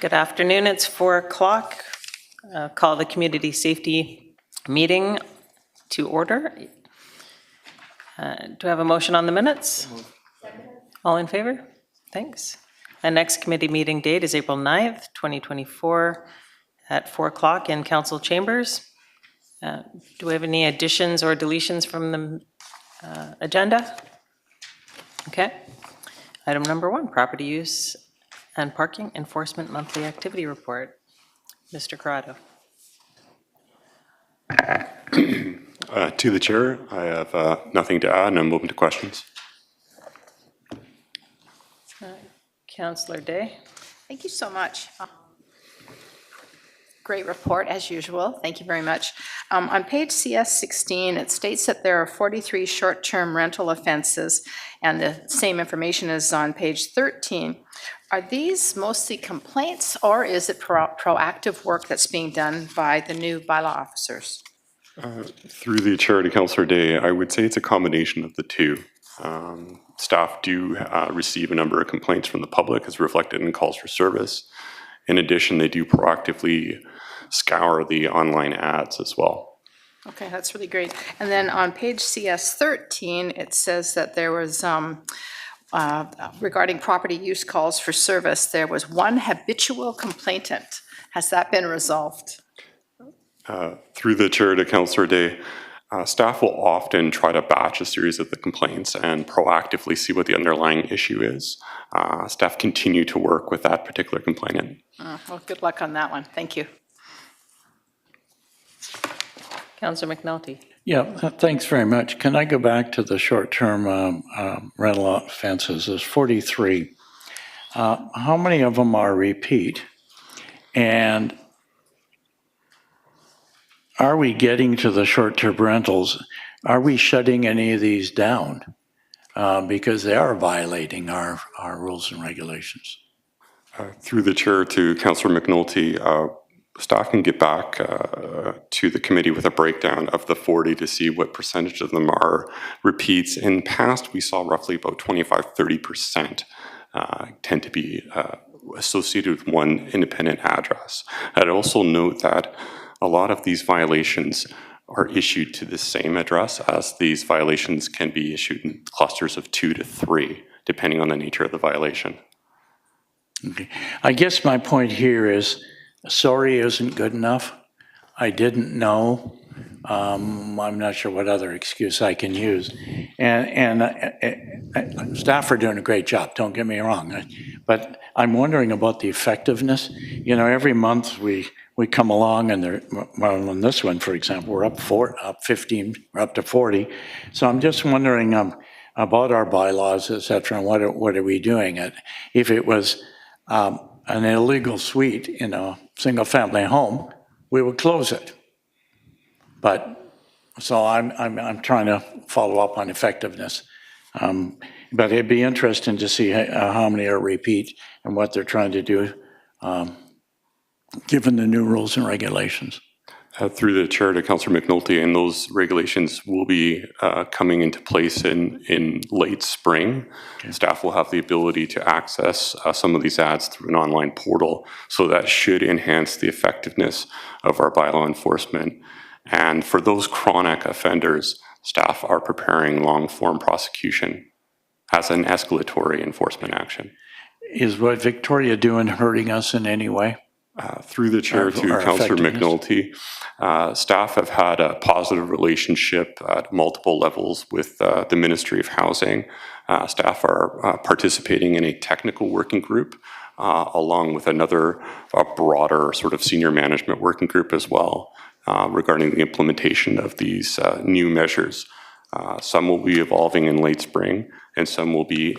Good afternoon. It's 4 o'clock. Call the community safety meeting to order. Do I have a motion on the minutes? All in favor? Thanks. The next committee meeting date is April 9th, 2024 at 4 o'clock in council chambers. Do we have any additions or deletions from the agenda? Okay. Item number 1, property use and parking enforcement monthly activity report. Mr. Corrado. To the chair, I have nothing to add and I'm open to questions. Councillor Day. Thank you so much. Great report, as usual. Thank you very much. On page CS16, it states that there are 43 short-term rental offenses, and the same information is on page 13. Are these mostly complaints, or is it proactive work that's being done by the new bylaw officers? Through the chair to Councillor Day, I would say it's a combination of the two. Staff do receive a number of complaints from the public as reflected in calls for service. In addition, they do proactively scour the online ads as well. Okay, that's really great. And then on page CS13, it says that there was, regarding property use calls for service, there was one habitual complainant. Has that been resolved? Through the chair to Councillor Day, staff will often try to batch a series of the complaints and proactively see what the underlying issue is. Staff continue to work with that particular complainant. Well, good luck on that one. Thank you. Councillor McNulty. Yeah, thanks very much. Can I go back to the short-term rental offenses? There's 43. How many of them are repeat? And are we getting to the short-term rentals? Are we shutting any of these down? Because they are violating our rules and regulations. Through the chair to Councillor McNulty, staff can get back to the committee with a breakdown of the 40 to see what percentage of them are repeats. In the past, we saw roughly about 25-30% tend to be associated with one independent address. I'd also note that a lot of these violations are issued to the same address, as these violations can be issued in clusters of 2 to 3, depending on the nature of the violation. Okay. I guess my point here is, sorry isn't good enough. I didn't know. I'm not sure what other excuse I can use. And staff are doing a great job, don't get me wrong. But I'm wondering about the effectiveness. You know, every month we come along and well, on this one, for example, we're up 15, we're up to 40. So I'm just wondering about our bylaws, et cetera, and what are we doing? If it was an illegal suite in a single-family home, we would close it. But so I'm trying to follow up on effectiveness. But it'd be interesting to see how many are repeat and what they're trying to do, given the new rules and regulations. Through the chair to Councillor McNulty, and those regulations will be coming into place in late spring. Okay. Staff will have the ability to access some of these ads through an online portal, so that should enhance the effectiveness of our bylaw enforcement. And for those chronic offenders, staff are preparing long-form prosecution as an escalatory enforcement action. Is what Victoria doing hurting us in any way? Through the chair to Councillor McNulty, staff have had a positive relationship at multiple levels with the Ministry of Housing. Staff are participating in a technical working group along with another broader sort of senior management working group as well regarding the implementation of these new measures. Some will be evolving in late spring and some will be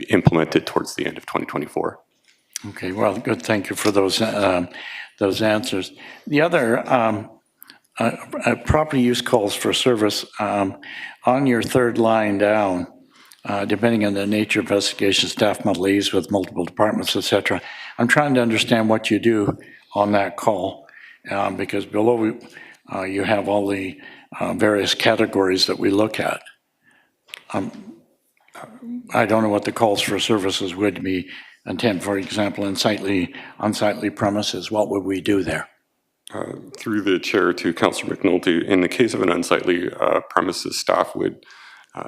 implemented towards the end of 2024. Okay, well, good. Thank you for those answers. The other property use calls for service on your third line down, depending on the nature of investigation, staff must liaise with multiple departments, etc. I'm trying to understand what you do on that call, because below you have all the various categories that we look at. I don't know what the calls for services would be intent, for example, unsightly premises, what would we do there? Through the chair to Councillor McNulty, in the case of an unsightly premises, staff would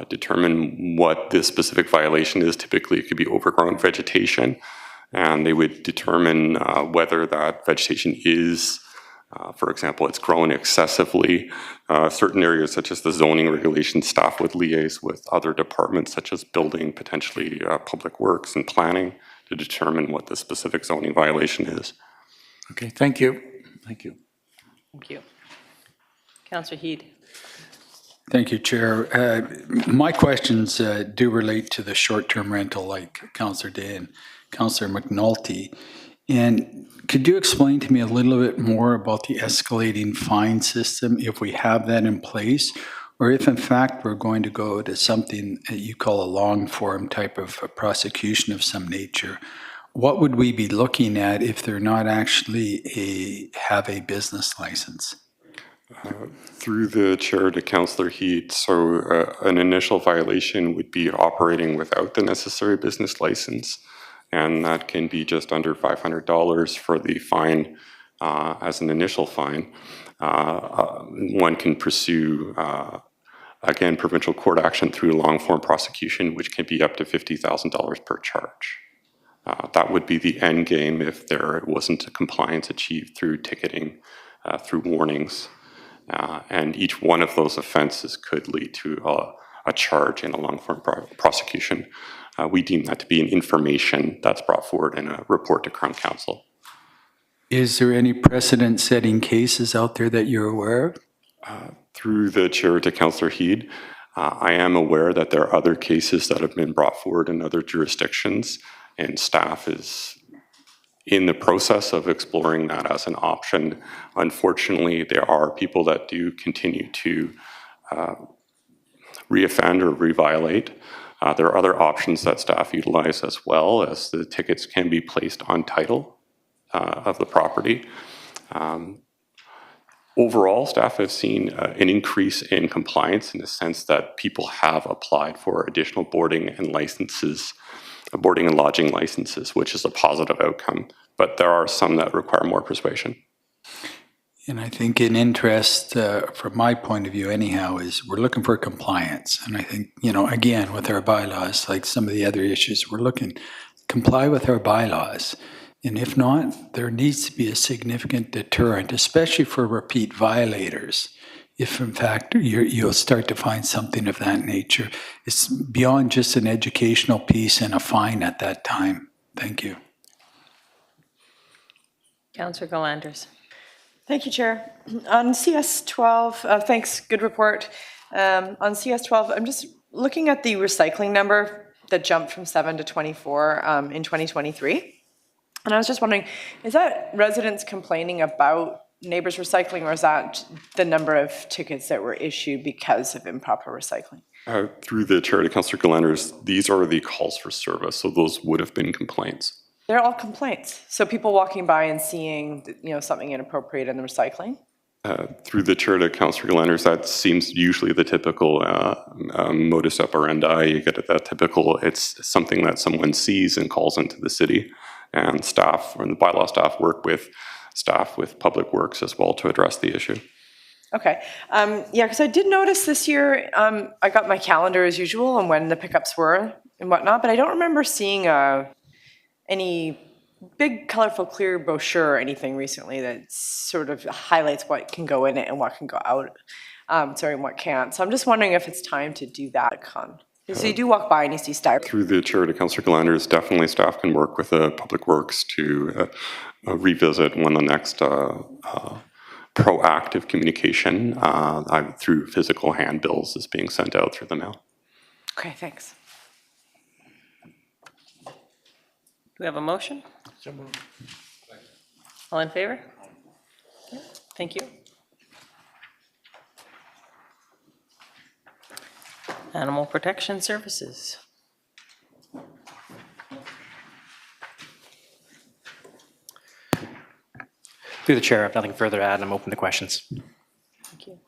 determine what the specific violation is. Typically, it could be overgrown vegetation, and they would determine whether that vegetation is, for example, it's grown excessively. Certain areas such as the zoning regulations, staff would liaise with other departments such as building, potentially public works and planning to determine what the specific zoning violation is. Okay, thank you. Thank you. Thank you. Councillor Heed. Thank you, Chair. My questions do relate to the short-term rental, like Councillor Day and Councillor McNulty. And could you explain to me a little bit more about the escalating fine system, if we have that in place, or if in fact we're going to go to something that you call a long-form type of a prosecution of some nature? What would we be looking at if they're not actually have a business license? Through the chair to Councillor Heed, so an initial violation would be operating without the necessary business license, and that can be just under $500 for the fine as an initial fine. One can pursue, again, provincial court action through long-form prosecution, which can be up to $50,000 per charge. That would be the end game if there wasn't a compliance achieved through ticketing, through warnings. And each one of those offenses could lead to a charge in a long-form prosecution. We deem that to be an information that's brought forward in a report to Crown Counsel. Is there any precedent-setting cases out there that you're aware of? Through the chair to Councillor Heed, I am aware that there are other cases that have been brought forward in other jurisdictions, and staff is in the process of exploring that as an option. Unfortunately, there are people that do continue to reoffend or reviolate. There are other options that staff utilize as well, as the tickets can be placed on title of the property. Overall, staff have seen an increase in compliance in the sense that people have applied for additional boarding and lodging licenses, which is a positive outcome. But there are some that require more persuasion. And I think in interest, from my point of view anyhow, is we're looking for compliance. And I think, again, with our bylaws, like some of the other issues, we're looking, comply with our bylaws. And if not, there needs to be a significant deterrent, especially for repeat violators. If in fact you'll start to find something of that nature, it's beyond just an educational piece and a fine at that time. Thank you. Councillor Galanders. Thank you, Chair. On CS12, thanks, good report. On CS12, I'm just looking at the recycling number that jumped from 7 to 24 in 2023. And I was just wondering, is that residents complaining about neighbors recycling, or is that the number of tickets that were issued because of improper recycling? Through the chair to Councillor Galanders, these are the calls for service, so those would have been complaints. They're all complaints. So people walking by and seeing, something inappropriate in the recycling? Through the chair to Councillor Galanders, that seems usually the typical modus operandi. You get that typical, it's something that someone sees and calls into the city, and staff, and the bylaw staff work with staff with Public Works as well to address the issue. Okay. Yeah, because I did notice this year, I got my calendar as usual and when the pickups were and whatnot, but I don't remember seeing any big, colorful, clear brochure or anything recently that sort of highlights what can go in it and what can go out, and what can't. So I'm just wondering if it's time to do that, So you do walk by and you see styrofoam. Through the chair to Councillor Galanders, definitely staff can work with Public Works to revisit when the next proactive communication through physical handbills is being sent out through the mail. Okay, thanks. Do we have a motion? So moved. All in favor? Okay, thank you. Animal Protection Services. Through the chair, I have nothing further to add. I'm open to questions. Thank you.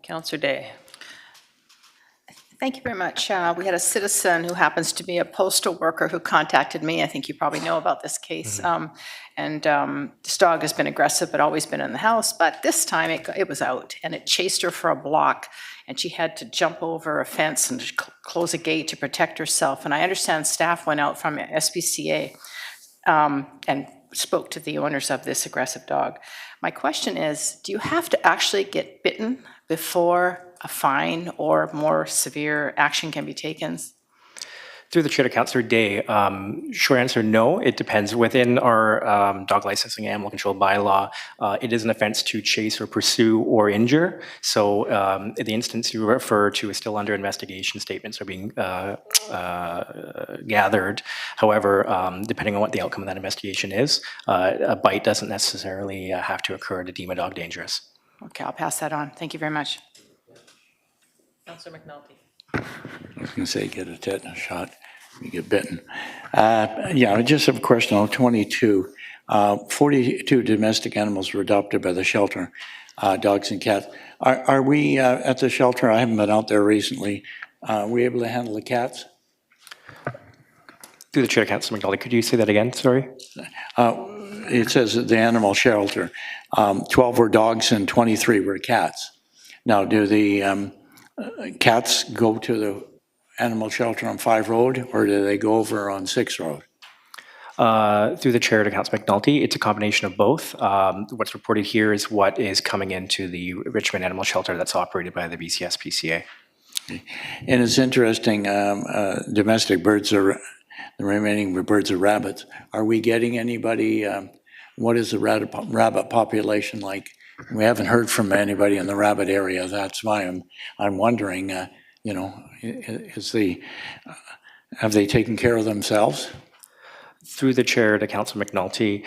Councillor Day. Thank you very much. We had a citizen who happens to be a postal worker who contacted me. I think you probably know about this case. This dog has been aggressive, but always been in the house. But this time it was out, and it chased her for a block, and she had to jump over a fence and close a gate to protect herself. And I understand staff went out from SPCA and spoke to the owners of this aggressive dog. My question is, do you have to actually get bitten before a fine or more severe action can be taken? Through the chair to Councillor Day, short answer, no. It depends. Within our dog licensing and animal control bylaw, it is an offense to chase or pursue or injure. So the instance you refer to is still under investigation. Statements are being gathered. However, depending on what the outcome of that investigation is, a bite doesn't necessarily have to occur to deem a dog dangerous. Okay, I'll pass that on. Thank you very much. Councillor McNulty. I was going to say, get a tetanus shot, you get bitten. Yeah, I just have a question on 22. 42 domestic animals were adopted by the shelter, dogs and cats. Are we at the shelter? I haven't been out there recently. Are we able to handle the cats? Through the chair to Councillor McNulty, could you say that again? Sorry. It says at the animal shelter, 12 were dogs and 23 were cats. Now, do the cats go to the animal shelter on 5 Road, or do they go over on 6 Road? Through the chair to Councillor McNulty, it's a combination of both. What's reported here is what is coming into the Richmond Animal Shelter that's operated by the BCSPCA. And it's interesting, domestic birds are, the remaining birds are rabbits. Are we getting anybody, what is the rabbit population like? We haven't heard from anybody in the rabbit area. That's why I'm wondering, you know, have they taken care of themselves? Through the chair to Councillor McNulty,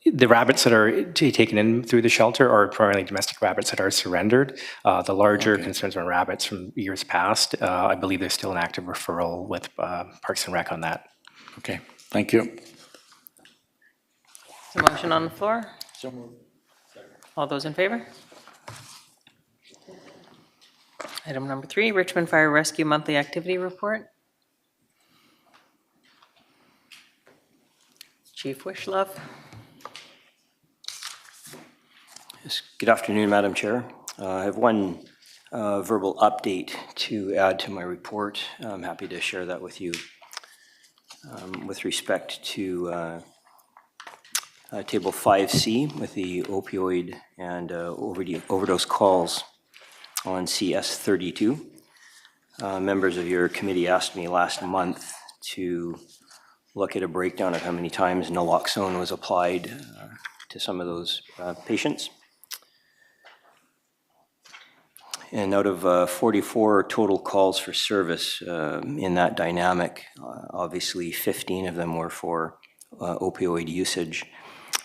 the rabbits that are taken in through the shelter are primarily domestic rabbits that are surrendered. The larger concerns around rabbits from years past, I believe there's still an active referral with Parks and Rec on that. Okay, thank you. Is a motion on the floor? All those in favor? Item number 3, Richmond Fire Rescue Monthly Activity Report. Chief Wishlove. Yes, good afternoon, Madam Chair. I have one verbal update to add to my report. I'm happy to share that with you. With respect to Table 5C with the opioid and overdose calls on CS 32. Members of your committee asked me last month to look at a breakdown of how many times naloxone was applied to some of those patients. And out of 44 total calls for service in that dynamic, obviously 15 of them were for opioid usage.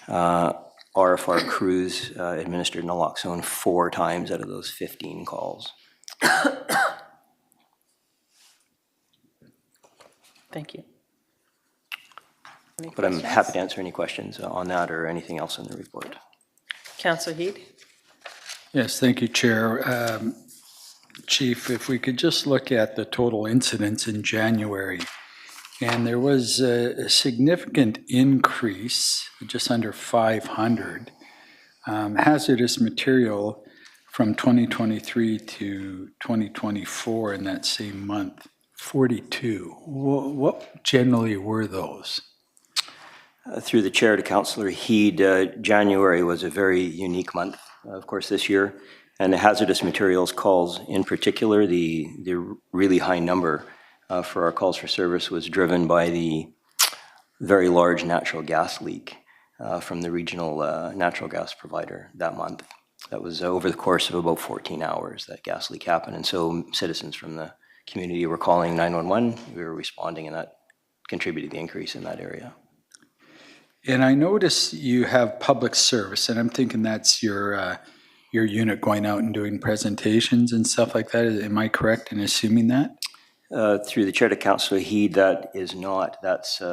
RFR crews administered naloxone 4 times out of those 15 calls. Thank you. Any But I'm questions? happy to answer any questions on that or anything else in the report. Councillor Heed. Yes, thank you, Chair. Chief, if we could just look at the total incidents in January, and there was a significant increase, just under 500, hazardous material from 2023 to 2024 in that same month, 42. What generally were those? Through the chair to Councillor Heed, January was a very unique month, of course, this year. And the hazardous materials calls in particular, the really high number for our calls for service was driven by the very large natural gas leak from the regional natural gas provider that month. That was over the course of about 14 hours that gas leak happened. And so citizens from the community were calling 911, we were responding, and that contributed to the increase in that area. And I notice you have public service, and I'm thinking that's your unit going out and doing presentations and stuff like that. Am I correct in assuming that? Through the chair to Councillor Heed, that is not. That's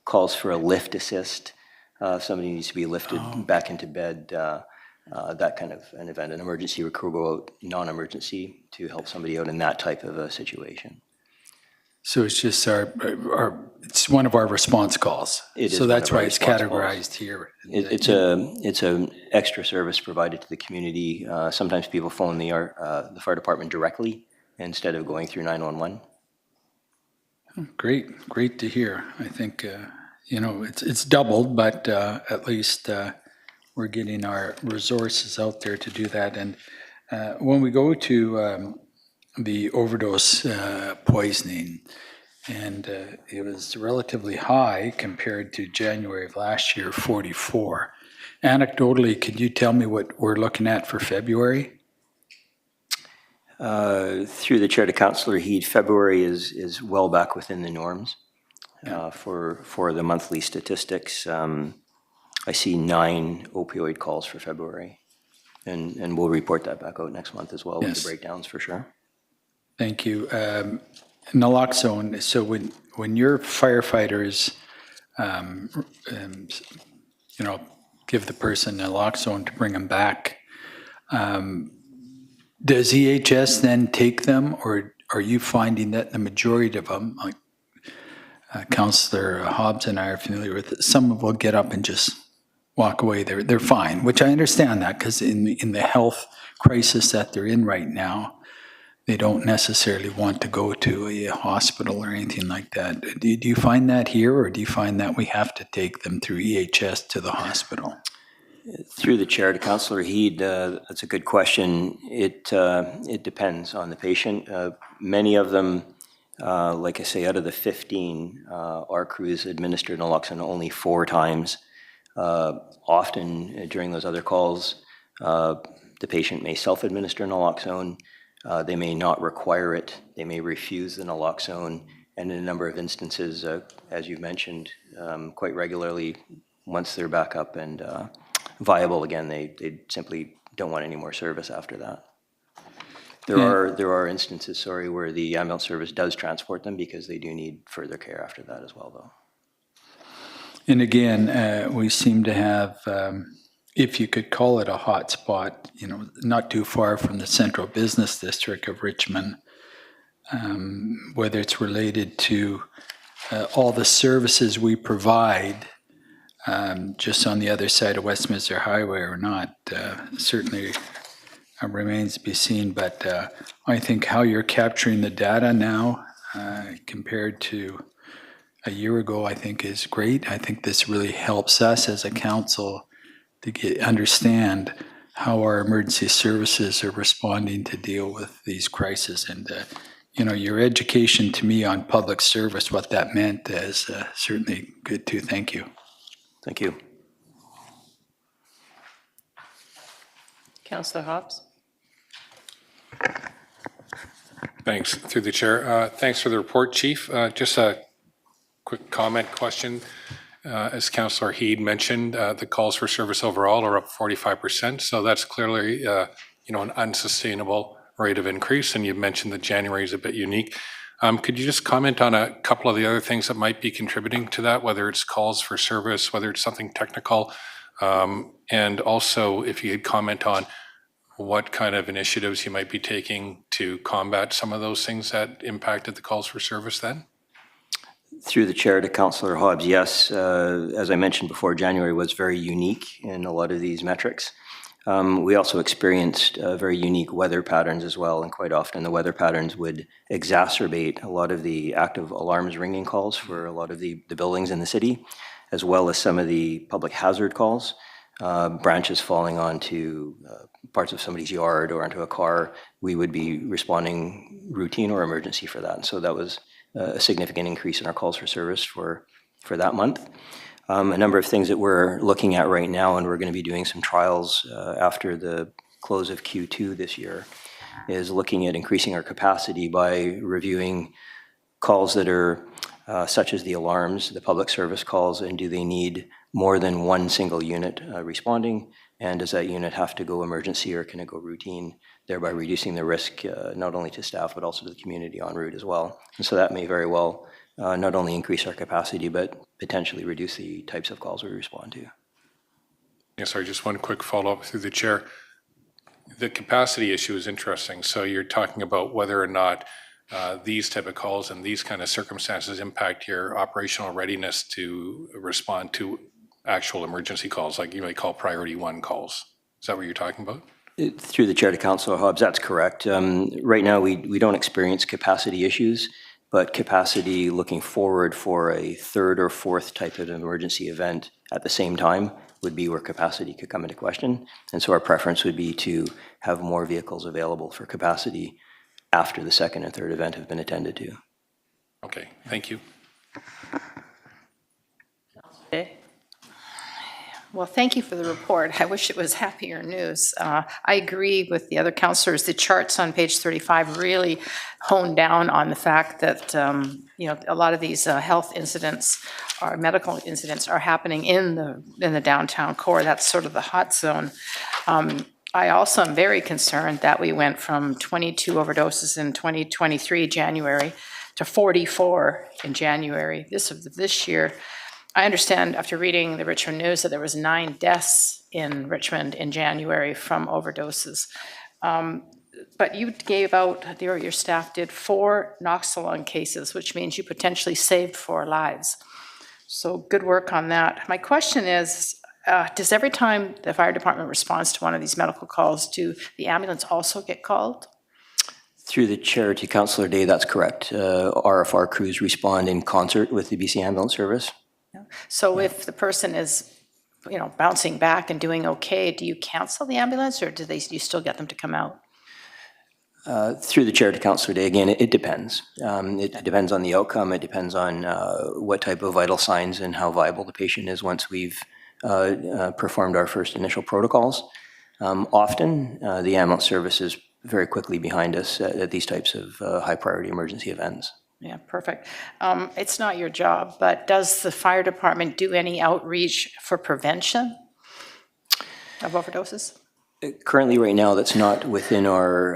calls for a lift assist. Somebody needs to be lifted back into bed. that kind of an event. An emergency crew go out non-emergency to help somebody out in that type of a situation. So it's just it's one of our response calls. It is So one that's of our why it's response calls. categorized here. It's an extra service provided to the community. Sometimes people phone the fire department directly instead of going through 911. Great to hear. I think, it's doubled, but at least we're getting our resources out there to do that. And when we go to the overdose poisoning, and it was relatively high compared to January of last year, 44. Anecdotally, could you tell me what we're looking at for February? Through the chair to Councillor Heed, February is well back within the norms for the monthly statistics. I see 9 opioid calls for February, and we'll report that back out next month as well with Yes. the breakdowns for sure. Thank you. Naloxone, so when your firefighters, give the person naloxone to bring them back, does EHS then take them, or are you finding that the majority of them, like Councillor Hobbs and I are familiar with, some of them will get up and just walk away, they're fine, which I understand that, because in the health crisis that they're in right now, they don't necessarily want to go to a hospital or anything like that. Do you find that here, or do you find that we have to take them through EHS to the hospital? Through the chair to Councillor Heed, that's a good question. It depends on the patient. Many of them, like I say, out of the 15, our crews administered naloxone only 4 times. Often during those other calls, the patient may self-administer naloxone. They may not require it. They may refuse the naloxone. And in a number of instances, as you mentioned, quite regularly, once they're back up and viable again, they simply don't want any more service after that. There are instances, where the ambulance service does transport them because they do need further care after that as well, though. And again, we seem to have, if you could call it a hot spot, not too far from the central business district of Richmond, whether it's related to all the services we provide just on the other side of Westminster Highway or not, certainly remains to be seen. But I think how you're capturing the data now compared to a year ago, I think is great. I think this really helps us as a council to understand how our emergency services are responding to deal with these crises. And, your education to me on public service, what that meant, is certainly good too. Thank you. Thank you. Councillor Hobbs? Thanks, through the chair. Thanks for the report, Chief. Just a quick comment question. As Councillor Heed mentioned, the calls for service overall are up 45%. So that's clearly, an unsustainable rate of increase. And you mentioned that January is a bit unique. Could you just comment on a couple of the other things that might be contributing to that, whether it's calls for service, whether it's something technical, and also if you could comment on what kind of initiatives you might be taking to combat some of those things that impacted the calls for service then? Through the chair to Councillor Hobbs, yes. As I mentioned before, January was very unique in a lot of these metrics. We also experienced very unique weather patterns as well, and quite often the weather patterns would exacerbate a lot of the active alarms ringing calls for a lot of the buildings in the city, as well as some of the public hazard calls, branches falling onto parts of somebody's yard or onto a car. We would be responding routine or emergency for that. So that was a significant increase in our calls for service for that month. A number of things that we're looking at right now, and we're going to be doing some trials after the close of Q2 this year, is looking at increasing our capacity by reviewing calls that are such as the alarms, the public service calls, and do they need more than one single unit responding, and does that unit have to go emergency or can it go routine, thereby reducing the risk not only to staff but also to the community en route as well. And so that may very well not only increase our capacity but potentially reduce the types of calls we respond to. Yeah, sorry, just one quick follow-up through the chair. The capacity issue is interesting. So you're talking about whether or not these type of calls and these kind of circumstances impact your operational readiness to respond to actual emergency calls, like you might call priority 1 calls. Is that what you're talking about? Through the chair to Councillor Hobbs, that's correct. Right now, we don't experience capacity issues, but capacity looking forward for a third or fourth type of emergency event at the same time would be where capacity could come into question. And so our preference would be to have more vehicles available for capacity after the second and third event have been attended to. Okay, thank you. Okay. Well, thank you for the report. I wish it was happier news. I agree with the other councillors. The charts on page 35 really hone down on the fact that, a lot of these health incidents or medical incidents are happening in the downtown core. That's sort of the hot zone. I also am very concerned that we went from 22 overdoses in 2023, January, to 44 in January this year. I understand after reading the Richmond News that there was 9 deaths in Richmond in January from overdoses. But you gave out, your staff did 4 Noxalon cases, which means you potentially saved 4 lives. So good work on that. My question is, does every time the fire department responds to one of these medical calls, do the ambulance also get called? Through the chair to Councillor Day, that's correct. RFR crews respond in concert with the BC Ambulance Service. So if the person is, bouncing back and doing okay, do you cancel the ambulance or do you still get them to come out? Through the chair to Councillor Day, again, it depends. It depends on the outcome. It depends on what type of vital signs and how viable the patient is once we've performed our first initial protocols. Often, the ambulance service is very quickly behind us at these types of high priority emergency events. Yeah, perfect. It's not your job, but does the fire department do any outreach for prevention of overdoses? Currently, right now, that's not within our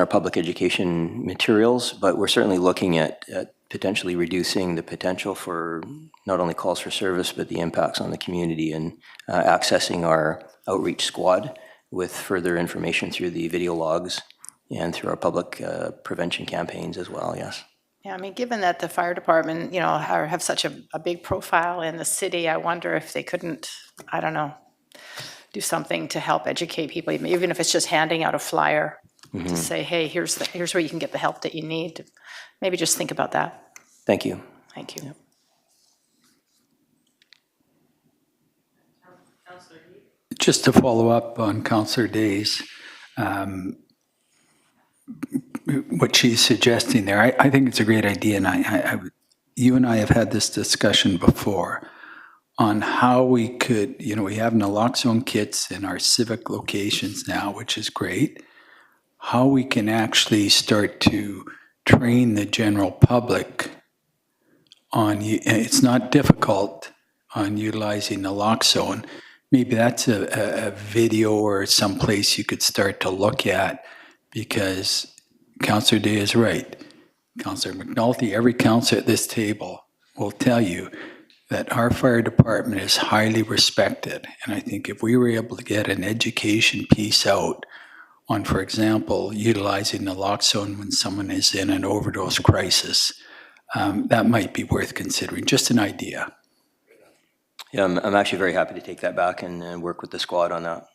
public education materials, but we're certainly looking at potentially reducing the potential for not only calls for service, but the impacts on the community and accessing our outreach squad with further information through the video logs and through our public prevention campaigns as well, yes. Yeah, I mean, given that the fire department, have such a big profile in the city, I wonder if they couldn't, do something to help educate people, even if it's just handing out a flyer to say, hey, here's where you can get the help that you need. Maybe just think about that. Thank you. Thank you. Just to follow up on Councillor Day's, what she's suggesting there, I think it's a great idea, and you and I have had this discussion before on how we could, we have naloxone kits in our civic locations now, which is great, how we can actually start to train the general public on, it's not difficult, on utilizing naloxone. Maybe that's a video or some place you could start to look at, because Councillor Day is right. Councillor McNulty, every councillor at this table will tell you that our fire department is highly respected. And I think if we were able to get an education piece out on, for example, utilizing naloxone when someone is in an overdose crisis, that might be worth considering. Just an idea. Yeah, I'm actually very happy to take that back and work with the squad on that,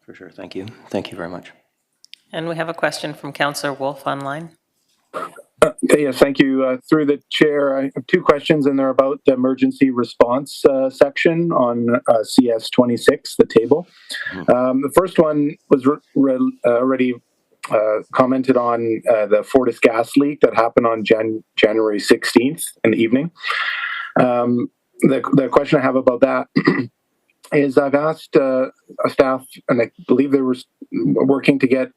for sure. Thank you. Thank you very much. And we have a question from Councillor Wolf online. Yes, thank you. Through the chair, I have 2 questions, and they're about the emergency response section on CS 26, the table. The first one was already commented on, the Fortis gas leak that happened on January 16th in the evening. The question I have about that is I've asked staff, and I believe they were working to get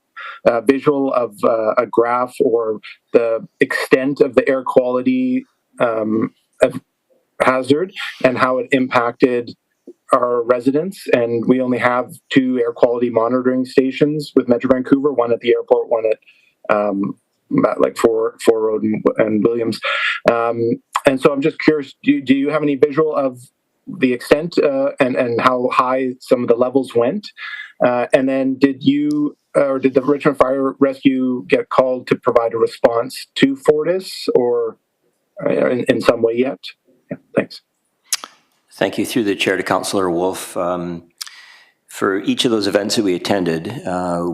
a visual of a graph or the extent of the air quality hazard and how it impacted our residents. And we only have 2 air quality monitoring stations with Metro Vancouver, one at the airport, one at like Fore Road and Williams. And so I'm just curious, do you have any visual of the extent and how high some of the levels went? And then did you or did the Richmond Fire Rescue get called to provide a response to Fortis or in some way yet? Yeah, thanks. Thank you. Through the chair to Councillor Wolf. For each of those events that we attended,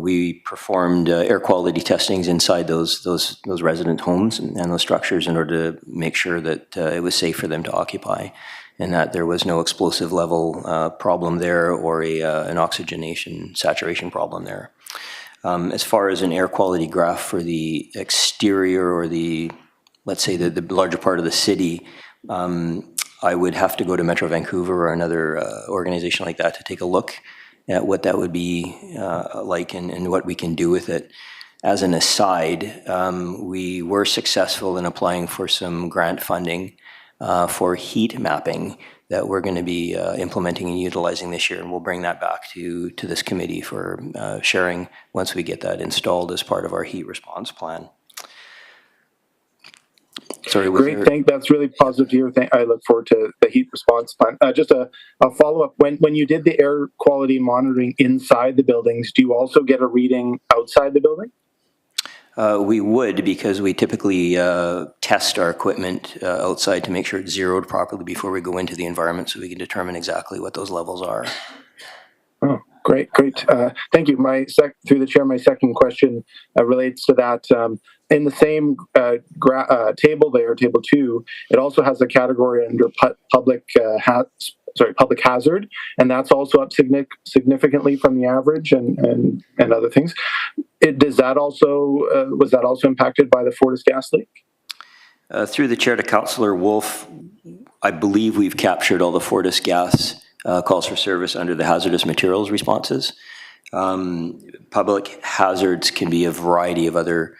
we performed air quality testings inside those resident homes and those structures in order to make sure that it was safe for them to occupy and that there was no explosive level problem there or an oxygenation saturation problem there. As far as an air quality graph for the exterior or let's say the larger part of the city, I would have to go to Metro Vancouver or another organization like that to take a look at what that would be like and what we can do with it. As an aside, we were successful in applying for some grant funding for heat mapping that we're going to be implementing and utilizing this year, and we'll bring that back to this committee for sharing once we get that installed as part of our heat response plan. Sorry, great. That's really positive to hear. I look forward to the heat response plan. Just a follow-up. When you did the air quality monitoring inside the buildings, do you also get a reading outside the building? We would, because we typically test our equipment outside to make sure it's zeroed properly before we go into the environment so we can determine exactly what those levels are. Oh, great. Thank you. Through the chair, my second question relates to that. In the same table there, table 2, it also has a category under public hazard, and that's also up significantly from the average and other things. Was that also impacted by the Fortis gas leak? Through the chair to Councillor Wolf, I believe we've captured all the Fortis gas calls for service under the hazardous materials responses. Public hazards can be a variety of other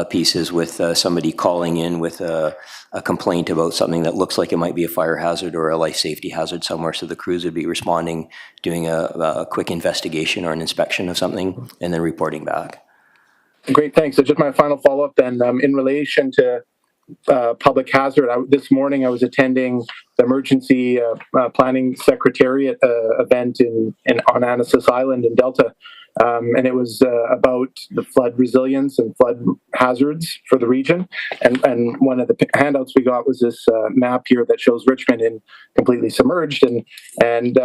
pieces with somebody calling in with a complaint about something that looks like it might be a fire hazard or a life safety hazard somewhere. So the crews would be responding, doing a quick investigation or an inspection of something, and then reporting back. Great, thanks. So just my final follow-up then, in relation to public hazard, this morning I was attending the Emergency Planning Secretariat event on Annacis Island in Delta. And it was about the flood resilience and flood hazards for the region. And one of the handouts we got was this map here that shows Richmond in completely submerged. And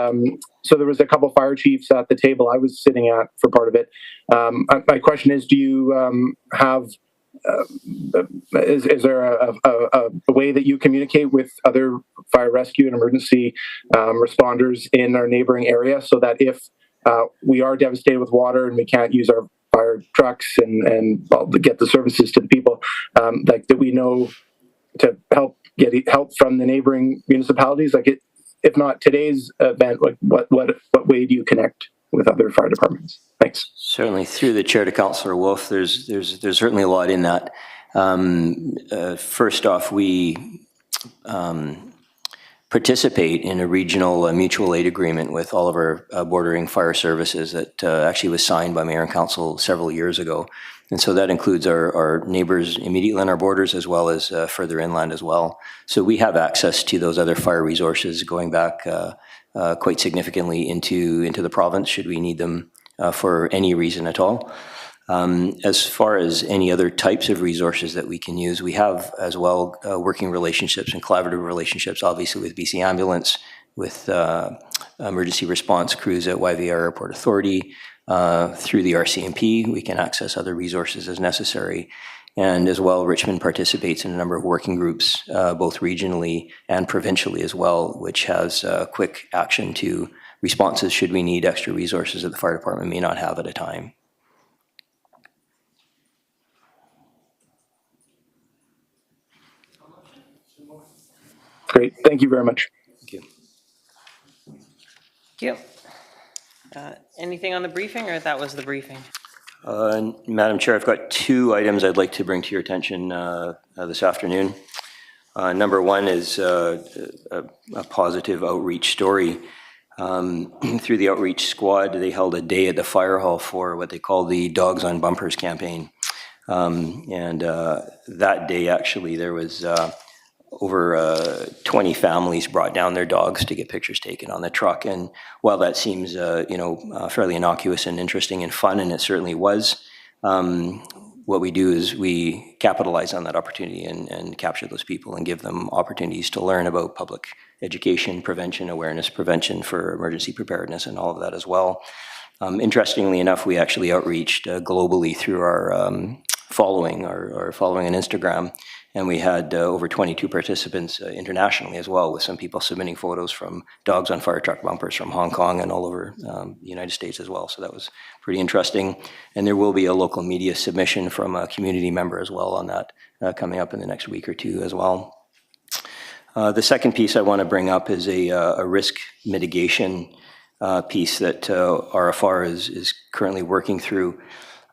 so there was a couple fire chiefs at the table I was sitting at for part of it. My question is, do you have is there a way that you communicate with other fire rescue and emergency responders in our neighboring area so that if we are devastated with water and we can't use our fire trucks and get the services to the people, like that we know to get help from the neighboring municipalities? Like, if not today's event, like what way do you connect with other fire departments? Thanks. Certainly, through the chair to Councillor Wolf, there's certainly a lot in that. First off, we participate in a regional mutual aid agreement with all of our bordering fire services that actually was signed by Mayor and Council several years ago. And so that includes our neighbors immediately on our borders as well as further inland as well. So we have access to those other fire resources going back quite significantly into the province should we need them for any reason at all. As far as any other types of resources that we can use, we have as well working relationships and collaborative relationships, obviously with BC Ambulance, with emergency response crews at YVR Airport Authority. Through the RCMP, we can access other resources as necessary. And as well, Richmond participates in a number of working groups, both regionally and provincially as well, which has quick action to responses should we need extra resources that the fire department may not have at a time. Great. Thank you very much. Thank you. Thank you. Anything on the briefing, or that was the briefing? Madam Chair, I've got 2 items I'd like to bring to your attention this afternoon. Number 1 is a positive outreach story. Through the outreach squad, they held a day at the fire hall for what they call the Dogs on Bumpers campaign. And that day, actually, there was over 20 families brought down their dogs to get pictures taken on the truck. And while that seems, fairly innocuous and interesting and fun, and it certainly was, what we do is we capitalize on that opportunity and capture those people and give them opportunities to learn about public education, prevention, awareness, prevention for emergency preparedness, and all of that as well. Interestingly enough, we actually outreached globally through our following on Instagram, and we had over 22 participants internationally as well, with some people submitting photos from dogs on fire truck bumpers from Hong Kong and all over the United States as well. So that was pretty interesting. And there will be a local media submission from a community member as well on that coming up in the next week or two as well. The second piece I want to bring up is a risk mitigation piece that RFR is currently working through.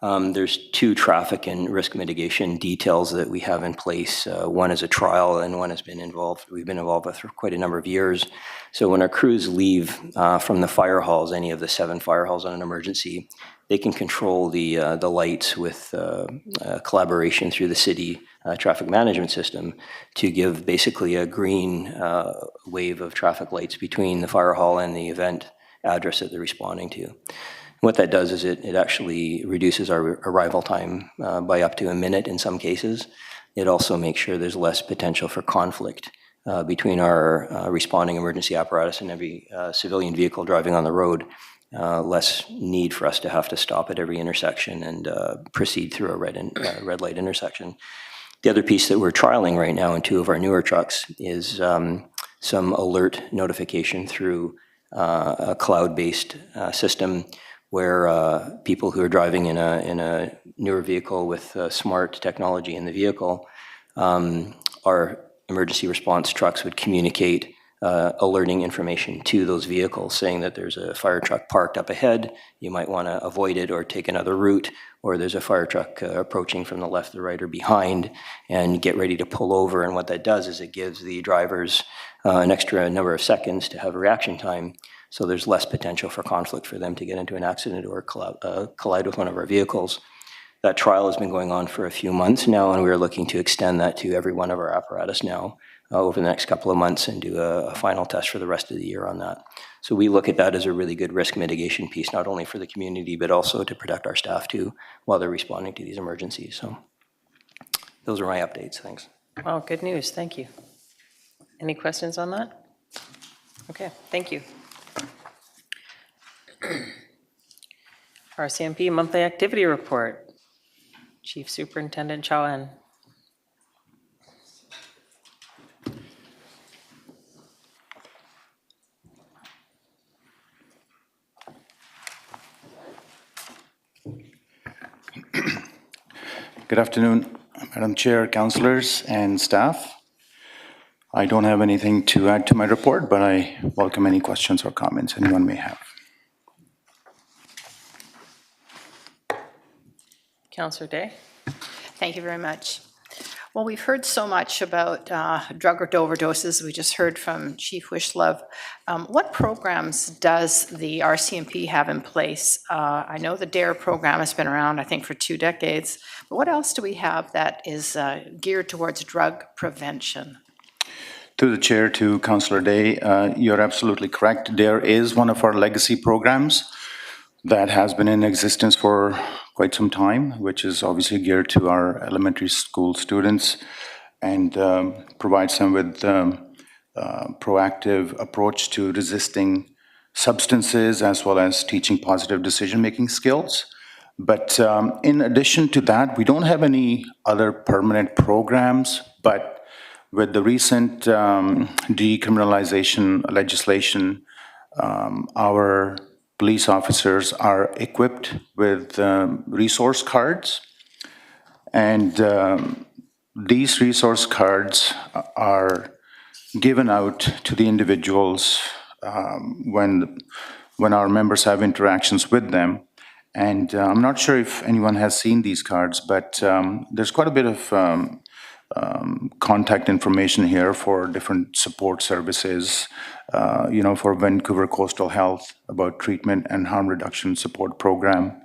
There's two traffic and risk mitigation details that we have in place. One is a trial, and one has been involved. We've been involved with for quite a number of years. So when our crews leave from the fire halls, any of the 7 fire halls on an emergency, they can control the lights with collaboration through the city traffic management system to give basically a green wave of traffic lights between the fire hall and the event address that they're responding to. What that does is it actually reduces our arrival time by up to a minute in some cases. It also makes sure there's less potential for conflict between our responding emergency apparatus and every civilian vehicle driving on the road. Less need for us to have to stop at every intersection and proceed through a red light intersection. The other piece that we're trialing right now in 2 of our newer trucks is some alert notification through a cloud-based system where people who are driving in a newer vehicle with smart technology in the vehicle, our emergency response trucks would communicate alerting information to those vehicles, saying that there's a fire truck parked up ahead, you might want to avoid it or take another route, or there's a fire truck approaching from the left, the right, or behind, and get ready to pull over. And what that does is it gives the drivers an extra number of seconds to have reaction time, so there's less potential for conflict for them to get into an accident or collide with one of our vehicles. That trial has been going on for a few months now, and we're looking to extend that to every one of our apparatus now over the next couple of months and do a final test for the rest of the year on that. So we look at that as a really good risk mitigation piece, not only for the community, but also to protect our staff too while they're responding to these emergencies. So those are my updates. Thanks. Well, good news. Thank you. Any questions on that? Okay, thank you. RCMP monthly activity report. Chief Superintendent Chow-En. Good afternoon, Madam Chair, councillors, and staff. I don't have anything to add to my report, but I welcome any questions or comments anyone may have. Councillor Day. Thank you very much. Well, we've heard so much about drug overdoses. We just heard from Chief Wishlove. What programs does the RCMP have in place? I know the DARE program has been around, I think, for 2 decades. But what else do we have that is geared towards drug prevention? Through the chair to Councillor Day, you're absolutely correct. DARE is one of our legacy programs that has been in existence for quite some time, which is obviously geared to our elementary school students and provides them with proactive approach to resisting substances as well as teaching positive decision-making skills. But in addition to that, we don't have any other permanent programs, but with the recent decriminalization legislation, our police officers are equipped with resource cards, and these resource cards are given out to the individuals when our members have interactions with them. And I'm not sure if anyone has seen these cards, but there's quite a bit of contact information here for different support services, for Vancouver Coastal Health about treatment and harm reduction support program,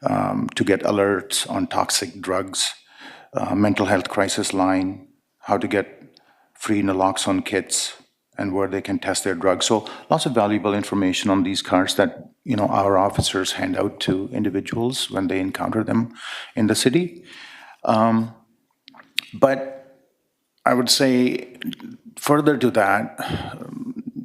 to get alerts on toxic drugs, mental health crisis line, how to get free naloxone kits, and where they can test their drugs. So lots of valuable information on these cards that, you know, our officers hand out to individuals when they encounter them in the city. But I would say further to that,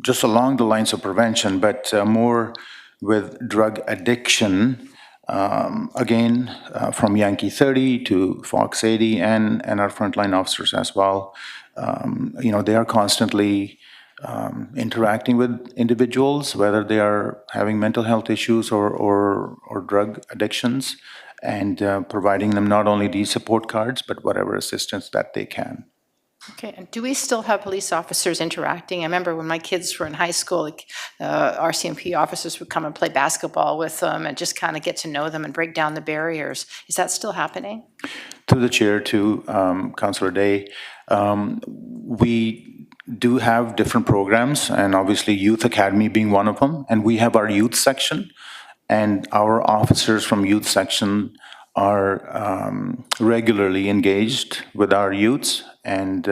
just along the lines of prevention, but more with drug addiction, again, from Yankee 30 to Fox 80 and our frontline officers as well, you know, they are constantly interacting with individuals, whether they are having mental health issues or drug addictions, and providing them not only these support cards, but whatever assistance that they can. Okay, and do we still have police officers interacting? I remember when my kids were in high school, RCMP officers would come and play basketball with them and just kind of get to know them and break down the barriers. Is that still happening? Through the chair to Councillor Day, we do have different programs, and obviously Youth Academy being one of them, and we have our youth section, and our officers from youth section are regularly engaged with our youths, and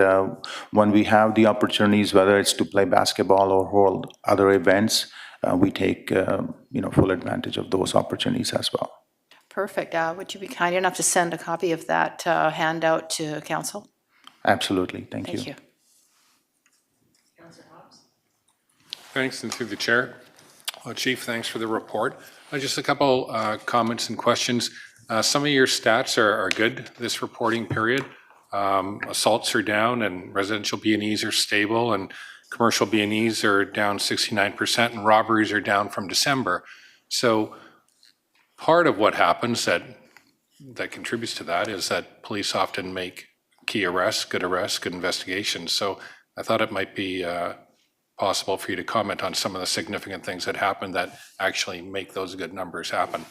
when we have the opportunities, whether it's to play basketball or hold other events, we take you know, full advantage of those opportunities as well. Perfect. Would you be kind enough to send a copy of that handout to council? Absolutely, thank you. Thank you. Thanks, and through the chair. Well, Chief, thanks for the report. Just a couple comments and questions. Some of your stats are good this reporting period. Assaults are down and residential B&Es are stable, and commercial B&Es are down 69%, and robberies are down from December. So part of what happens that contributes to that is that police often make key arrests, good investigations. So I thought it might be possible for you to comment on some of the significant things that happen that actually make those good numbers happen.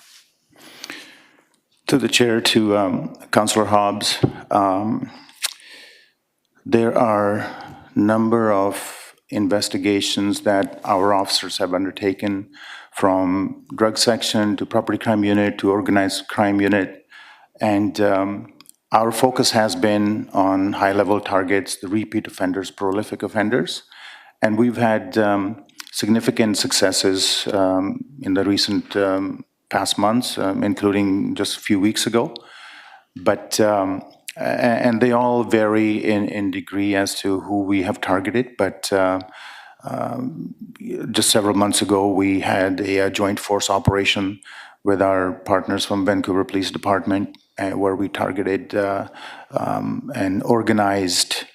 To the chair, to Councillor Hobbs, there are a number of investigations that our officers have undertaken, from drug section to property crime unit to organized crime unit, and our focus has been on high-level targets, the repeat offenders, prolific offenders, and we've had significant successes in the recent past months, including just a few weeks ago. But and they all vary in degree as to who we have targeted. But just several months ago, we had a joint force operation with our partners from Vancouver Police Department, where we targeted an organized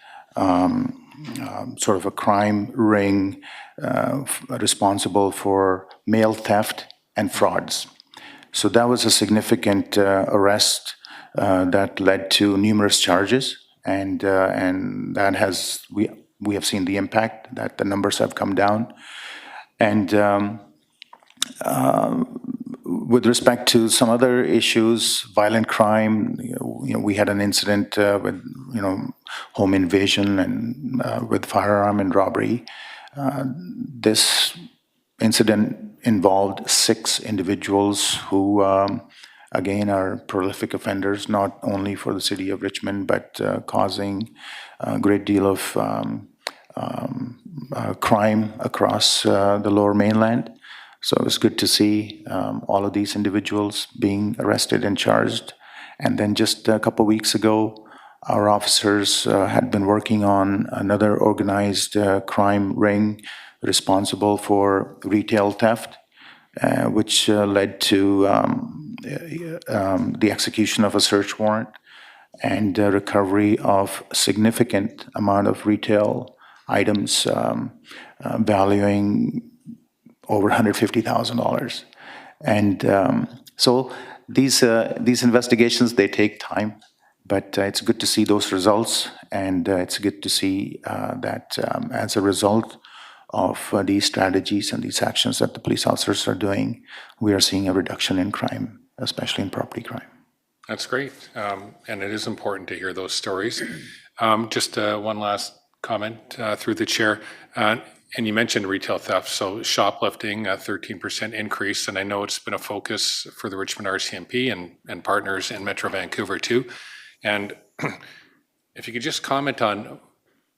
sort of a crime ring responsible for mail theft and frauds. So that was a significant arrest that led to numerous charges, and that has we have seen the impact that the numbers have come down. And with respect to some other issues, violent crime, we had an incident with home invasion and with firearm and robbery. This incident involved 6 individuals who, again, are prolific offenders, not only for the city of Richmond, but causing a great deal of crime across the Lower Mainland. So it was good to see all of these individuals being arrested and charged. And then just a couple of weeks ago, our officers had been working on another organized crime ring responsible for retail theft, which led to the execution of a search warrant and recovery of a significant amount of retail items valuing over $150,000. And so these investigations, they take time, but it's good to see those results, and it's good to see that as a result of these strategies and these actions that the police officers are doing, we are seeing a reduction in crime, especially in property crime. That's great, and it is important to hear those stories. Just one last comment through the chair. And you mentioned retail theft, so shoplifting, a 13% increase, and I know it's been a focus for the Richmond RCMP and partners in Metro Vancouver too. And if you could just comment on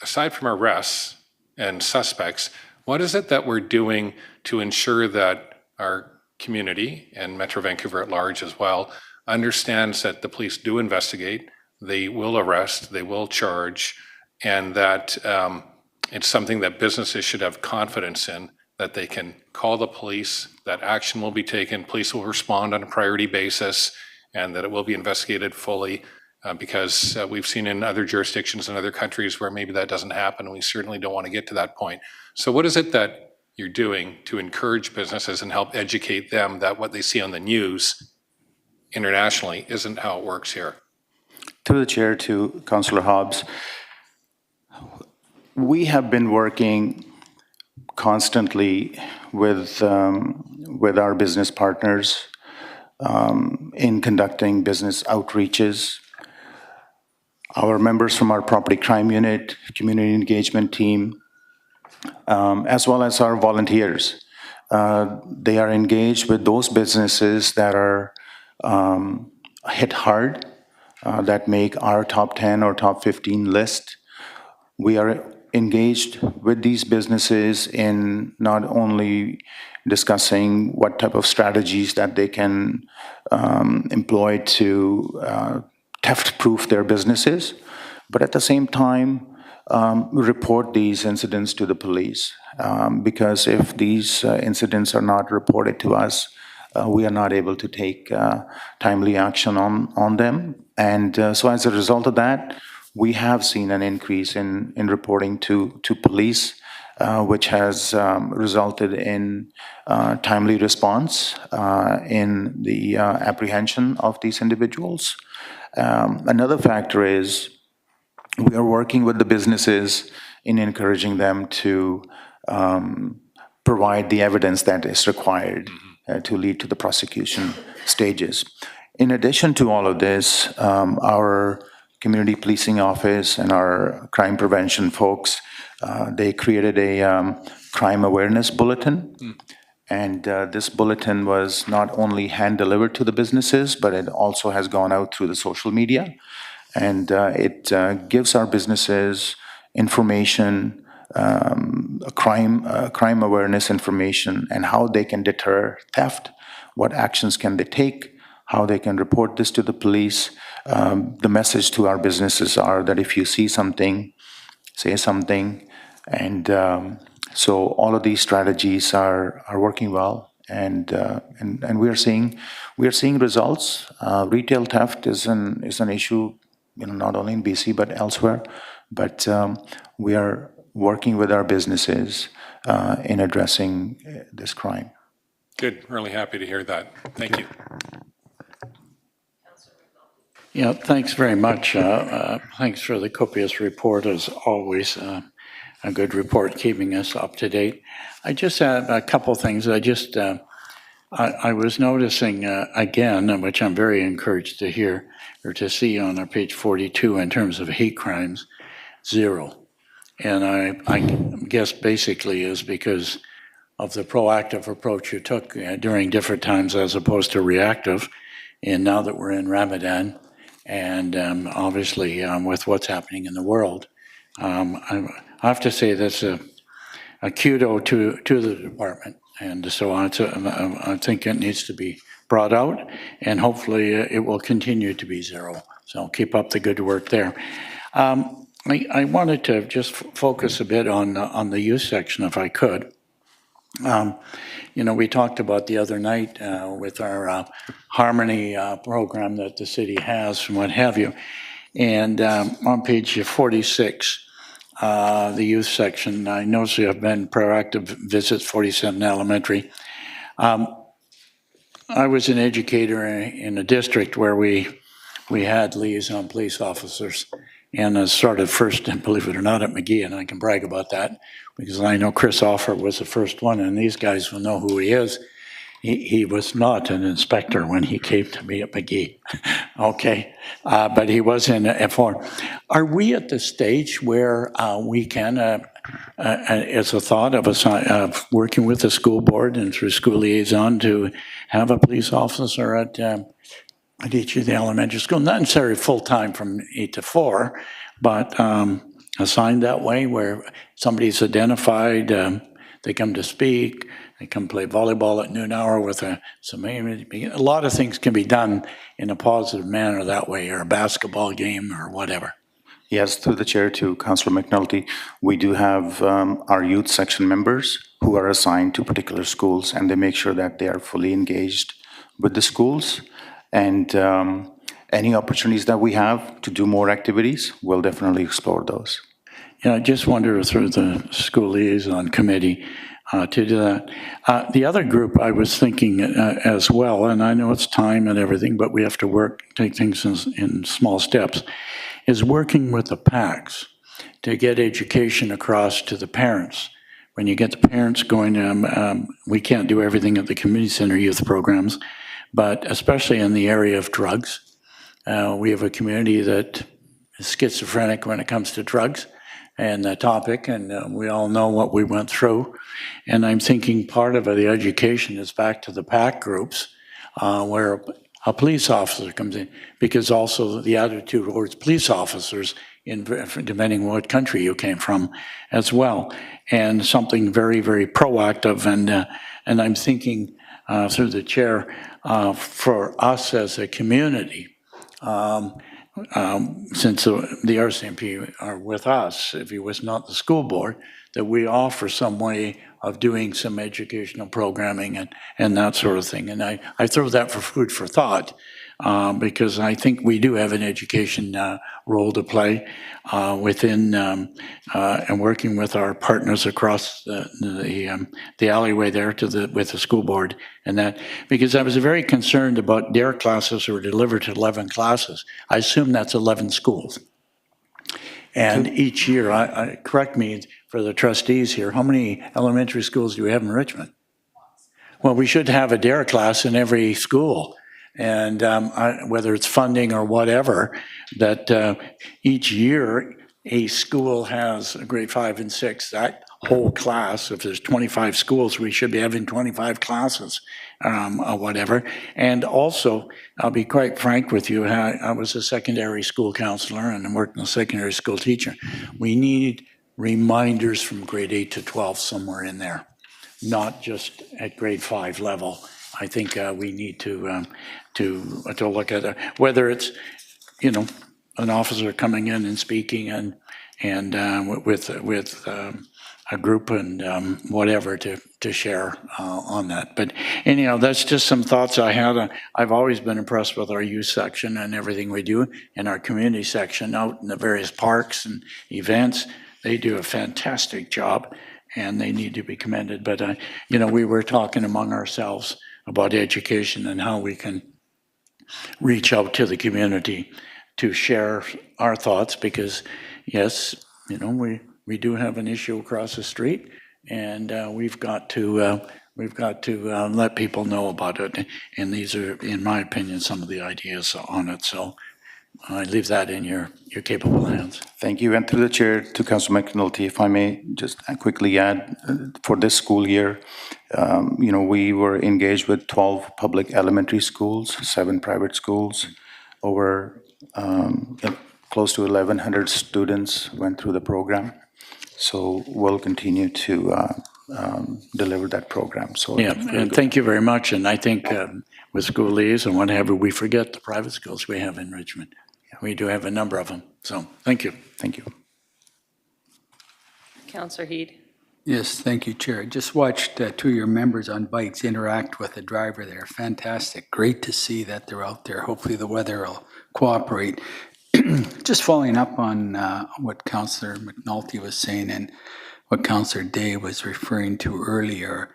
aside from arrests and suspects, what is it that we're doing to ensure that our community and Metro Vancouver at large as well understands that the police do investigate, they will arrest, they will charge, and that it's something that businesses should have confidence in, that they can call the police, that action will be taken, police will respond on a priority basis, and that it will be investigated fully, because we've seen in other jurisdictions in other countries where maybe that doesn't happen, and we certainly don't want to get to that point. So what is it that you're doing to encourage businesses and help educate them that what they see on the news internationally isn't how it works here? Through the chair to Councillor Hobbs, we have been working constantly with our business partners in conducting business outreaches. Our members from our property crime unit, community engagement team, as well as our volunteers, they are engaged with those businesses that are hit hard, that make our top 10 or top 15 list. We are engaged with these businesses in not only discussing what type of strategies that they can employ to theft-proof their businesses, but at the same time, report these incidents to the police. Because if these incidents are not reported to us, we are not able to take timely action on them. And so as a result of that, we have seen an increase in reporting to police, which has resulted in timely response in the apprehension of these individuals. Another factor is we are working with the businesses in encouraging them to provide the evidence that is required to lead to the prosecution stages. In addition to all of this, our community policing office and our crime prevention folks, they created a crime awareness bulletin. And this bulletin was not only hand-delivered to the businesses, but it also has gone out through the social media. And it gives our businesses information, crime awareness information, and how they can deter theft, what actions can they take, how they can report this to the police. The message to our businesses are that if you see something, say something. And so all of these strategies are working well, and we are seeing results. Retail theft is an issue, not only in BC but elsewhere. But we are working with our businesses in addressing this crime. Good. Really happy to hear that. Thank you. Yeah, thanks very much. Thanks for the copious report, as always. A good report keeping us up to date. I just had a couple things. I was noticing again, which I'm very encouraged to hear or to see on our page 42 in terms of hate crimes, 0. And I guess basically is because of the proactive approach you took during different times as opposed to reactive. And now that we're in Ramadan, and obviously with what's happening in the world, I have to say that's a kudo to the department. And so I think it needs to be brought out, and hopefully it will continue to be 0. So keep up the good work there. I wanted to just focus a bit on the youth section, if I could. We talked about the other night with our Harmony program that the city has and what have you. And on page 46, the youth section, I notice you have been proactive visits, 47 elementary. I was an educator in a district where we had liaison police officers, and as sort of first, believe it or not, at McGee, and I can brag about that because I know Chris Offer was the first one, and these guys will know who he is. He was not an inspector when he came to me at McGee, okay? But he was in F4. Are we at the stage where we can, as a thought of working with the school board and through school liaison to have a police officer at each of the elementary schools, not necessarily full-time from 8 to 4, but assigned that way, where somebody's identified, they come to speak, they come play volleyball at noon hour with a lot of things can be done in a positive manner that way, or a basketball game or whatever. Yes, through the chair to Councillor McNulty, we do have our youth section members who are assigned to particular schools, and they make sure that they are fully engaged with the schools. And any opportunities that we have to do more activities, we'll definitely explore those. Yeah, I just wonder through the school liaison committee to do that. The other group I was thinking as well, and I know it's time and everything, but we have to take things in small steps, is working with the PACs to get education across to the parents. When you get the parents going, we can't do everything at the community center youth programs, but especially in the area of drugs. We have a community that is schizophrenic when it comes to drugs and the topic, and we all know what we went through. And I'm thinking part of the education is back to the PAC groups, where a police officer comes in, because also the attitude towards police officers, depending on what country you came from as well, and something very, very proactive. And I'm thinking through the chair, for us as a community, since the RCMP are with us, if it was not the school board, that we offer some way of doing some educational programming and that sort of thing. And I throw that for food for thought, because I think we do have an education role to play within and working with our partners across the alleyway there with the school board and that, because I was very concerned about DARE classes were delivered to 11 classes. I assume that's 11 schools. And each year, correct me for the trustees here, how many elementary schools do we have in Richmond? Well, we should have a DARE class in every school. And whether it's funding or whatever, that each year a school has a grade 5 and 6, that whole class, if there's 25 schools, we should be having 25 classes or whatever. And also, I'll be quite frank with you, I was a secondary school counselor and I worked as a secondary school teacher. We need reminders from grade 8 to 12 somewhere in there, not just at grade 5 level. I think we need to look at it, whether it's, an officer coming in and speaking and with a group and whatever to share on that. But anyhow, that's just some thoughts I had. I've always been impressed with our youth section and everything we do, and our community section out in the various parks and events. They do a fantastic job, and they need to be commended. But we were talking among ourselves about education and how we can reach out to the community to share our thoughts, because yes, we do have an issue across the street, and we've got to let people know about it. And these are, in my opinion, some of the ideas on it. So I leave that in your capable hands. Thank you. And through the chair to Councillor McNulty, if I may just quickly add, for this school year, we were engaged with 12 public elementary schools, 7 private schools, over close to 1,100 students went through the program. So we'll continue to deliver that program. So yeah, and thank you very much. And I think with school liaison and whatever, we forget the private schools we have in Richmond. We do have a number of them. So thank you. Thank you. Councillor Heed. Yes, thank you, Chair. I just watched 2 of your members on bikes interact with the driver there. Fantastic. Great to see that they're out there. Hopefully the weather will cooperate. Just following up on what Councillor McNulty was saying and what Councillor Day was referring to earlier,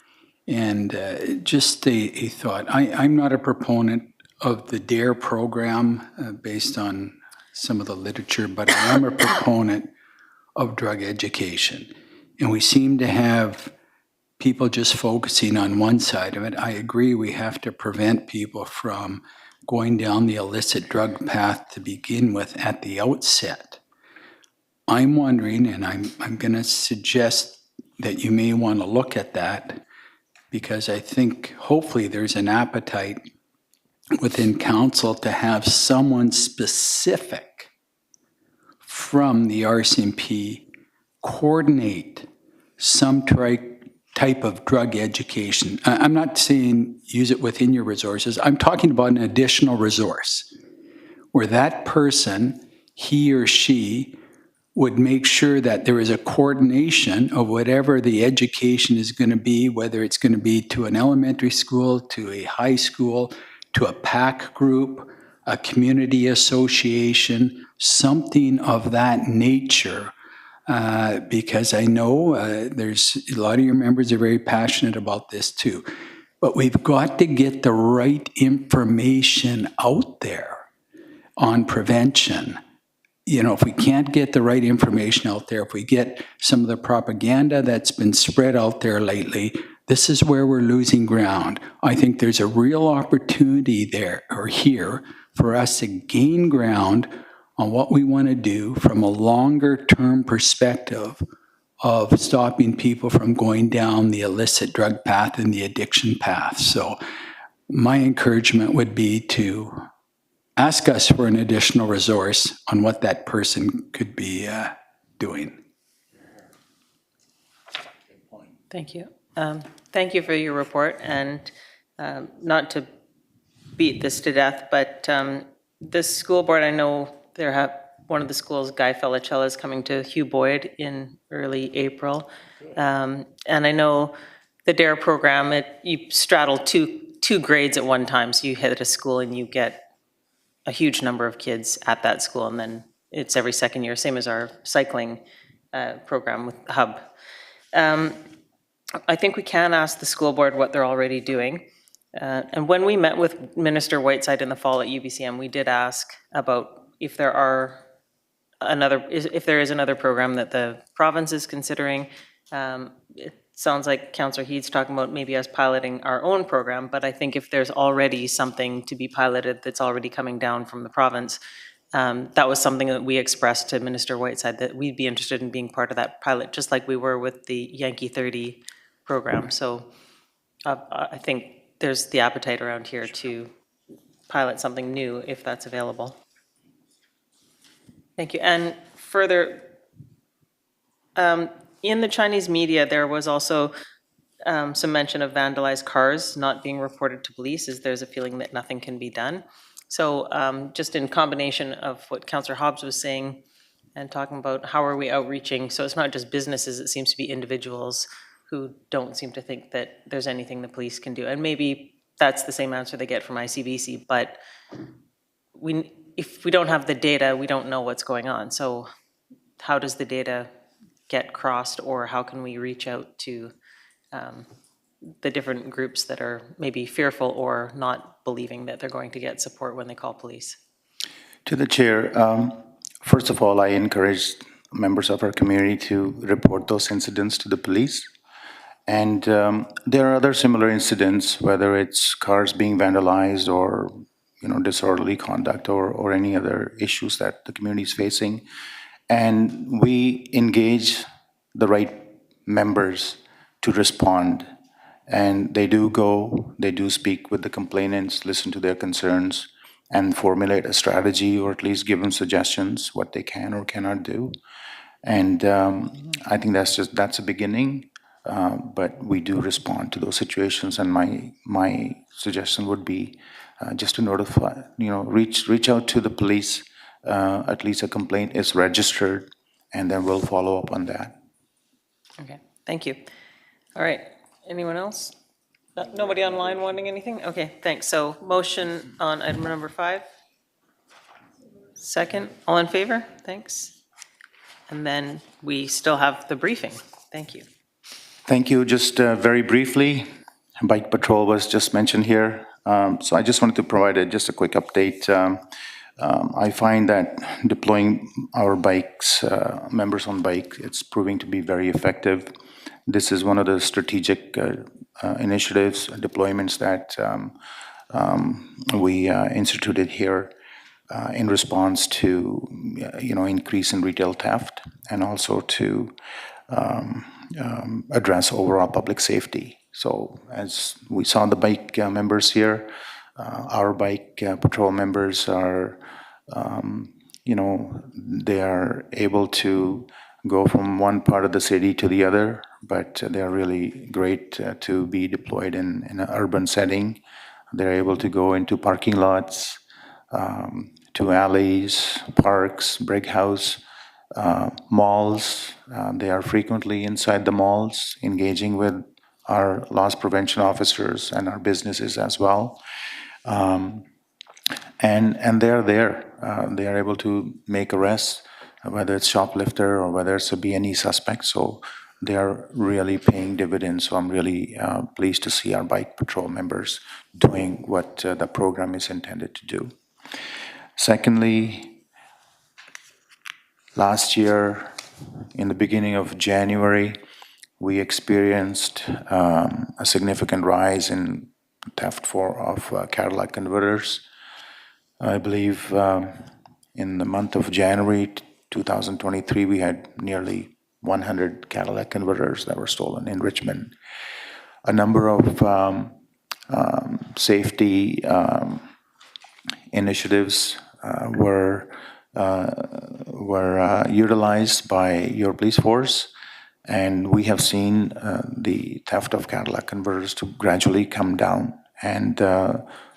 and just a thought. I'm not a proponent of the DARE program based on some of the literature, but I am a proponent of drug education. And we seem to have people just focusing on one side of it. I agree we have to prevent people from going down the illicit drug path to begin with at the outset. I'm wondering, and I'm going to suggest that you may want to look at that, because I think hopefully there's an appetite within council to have someone specific from the RCMP coordinate some type of drug education. I'm not saying use it within your resources. I'm talking about an additional resource where that person, he or she, would make sure that there is a coordination of whatever the education is going to be, whether it's going to be to an elementary school, to a high school, to a PAC group, a community association, something of that nature. Because I know there's a lot of your members are very passionate about this too. But we've got to get the right information out there on prevention. You know, if we can't get the right information out there, if we get some of the propaganda that's been spread out there lately, this is where we're losing ground. I think there's a real opportunity there or here for us to gain ground on what we want to do from a longer term perspective of stopping people from going down the illicit drug path and the addiction path. So my encouragement would be to ask us for an additional resource on what that person could be doing. Thank you. Thank you for your report, and not to beat this to death, but this school board, I know one of the schools, Guy Felicella, is coming to Hugh Boyd in early April. And I know the DARE program, you straddle two grades at one time, so you hit a school and you get a huge number of kids at that school, and then it's every second year, same as our cycling program with Hub. I think we can ask the school board what they're already doing. And when we met with Minister Whiteside in the fall at UBCM, we did ask about if there is another program that the province is considering. It sounds like Councillor Heed's talking about maybe us piloting our own program, but I think if there's already something to be piloted that's already coming down from the province, that was something that we expressed to Minister Whiteside, that we'd be interested in being part of that pilot, just like we were with the Yankee 30 program. So I think there's the appetite around here to pilot something new if that's available. Thank you. And further, in the Chinese media, there was also some mention of vandalized cars not being reported to police, as there's a feeling that nothing can be done. So just in combination of what Councillor Hobbs was saying and talking about how are we outreaching, so it's not just businesses, it seems to be individuals who don't seem to think that there's anything the police can do. And maybe that's the same answer they get from ICBC, but if we don't have the data, we don't know what's going on. So how does the data get crossed, or how can we reach out to the different groups that are maybe fearful or not believing that they're going to get support when they call police? To the chair, first of all, I encourage members of our community to report those incidents to the police. And there are other similar incidents, whether it's cars being vandalized or disorderly conduct or any other issues that the community is facing. And we engage the right members to respond. And they do speak with the complainants, listen to their concerns, and formulate a strategy, or at least give them suggestions what they can or cannot do. And I think that's a beginning. But we do respond to those situations, and my suggestion would be just to notify, reach out to the police. At least a complaint is registered, and then we'll follow up on that. Okay, thank you. All right, anyone else? Nobody online wanting anything? Okay, thanks. So motion on item number 5. Second, all in favor? Thanks. And then we still have the briefing. Thank you. Thank you. Just very briefly, bike patrol was just mentioned here. So I just wanted to provide just a quick update. I find that deploying our bikes, members on bike, it's proving to be very effective. This is one of the strategic initiatives, deployments that we instituted here in response to, increase in retail theft, and also to address overall public safety. So as we saw the bike members here, our bike patrol members are they are able to go from one part of the city to the other, but they're really great to be deployed in an urban setting. They're able to go into parking lots, to alleys, parks, brick house, malls. They are frequently inside the malls, engaging with our loss prevention officers and our businesses as well. And they're there. They are able to make arrests, whether it's shoplifter or whether it's a B&E suspect. So they are really paying dividends. So I'm really pleased to see our bike patrol members doing what the program is intended to do. Secondly, last year, in the beginning of January, we experienced a significant rise in theft of Cadillac converters. I believe in the month of January 2023, we had nearly 100 Cadillac converters that were stolen in Richmond. A number of safety initiatives were utilized by your police force, and we have seen the theft of Cadillac converters to gradually come down, and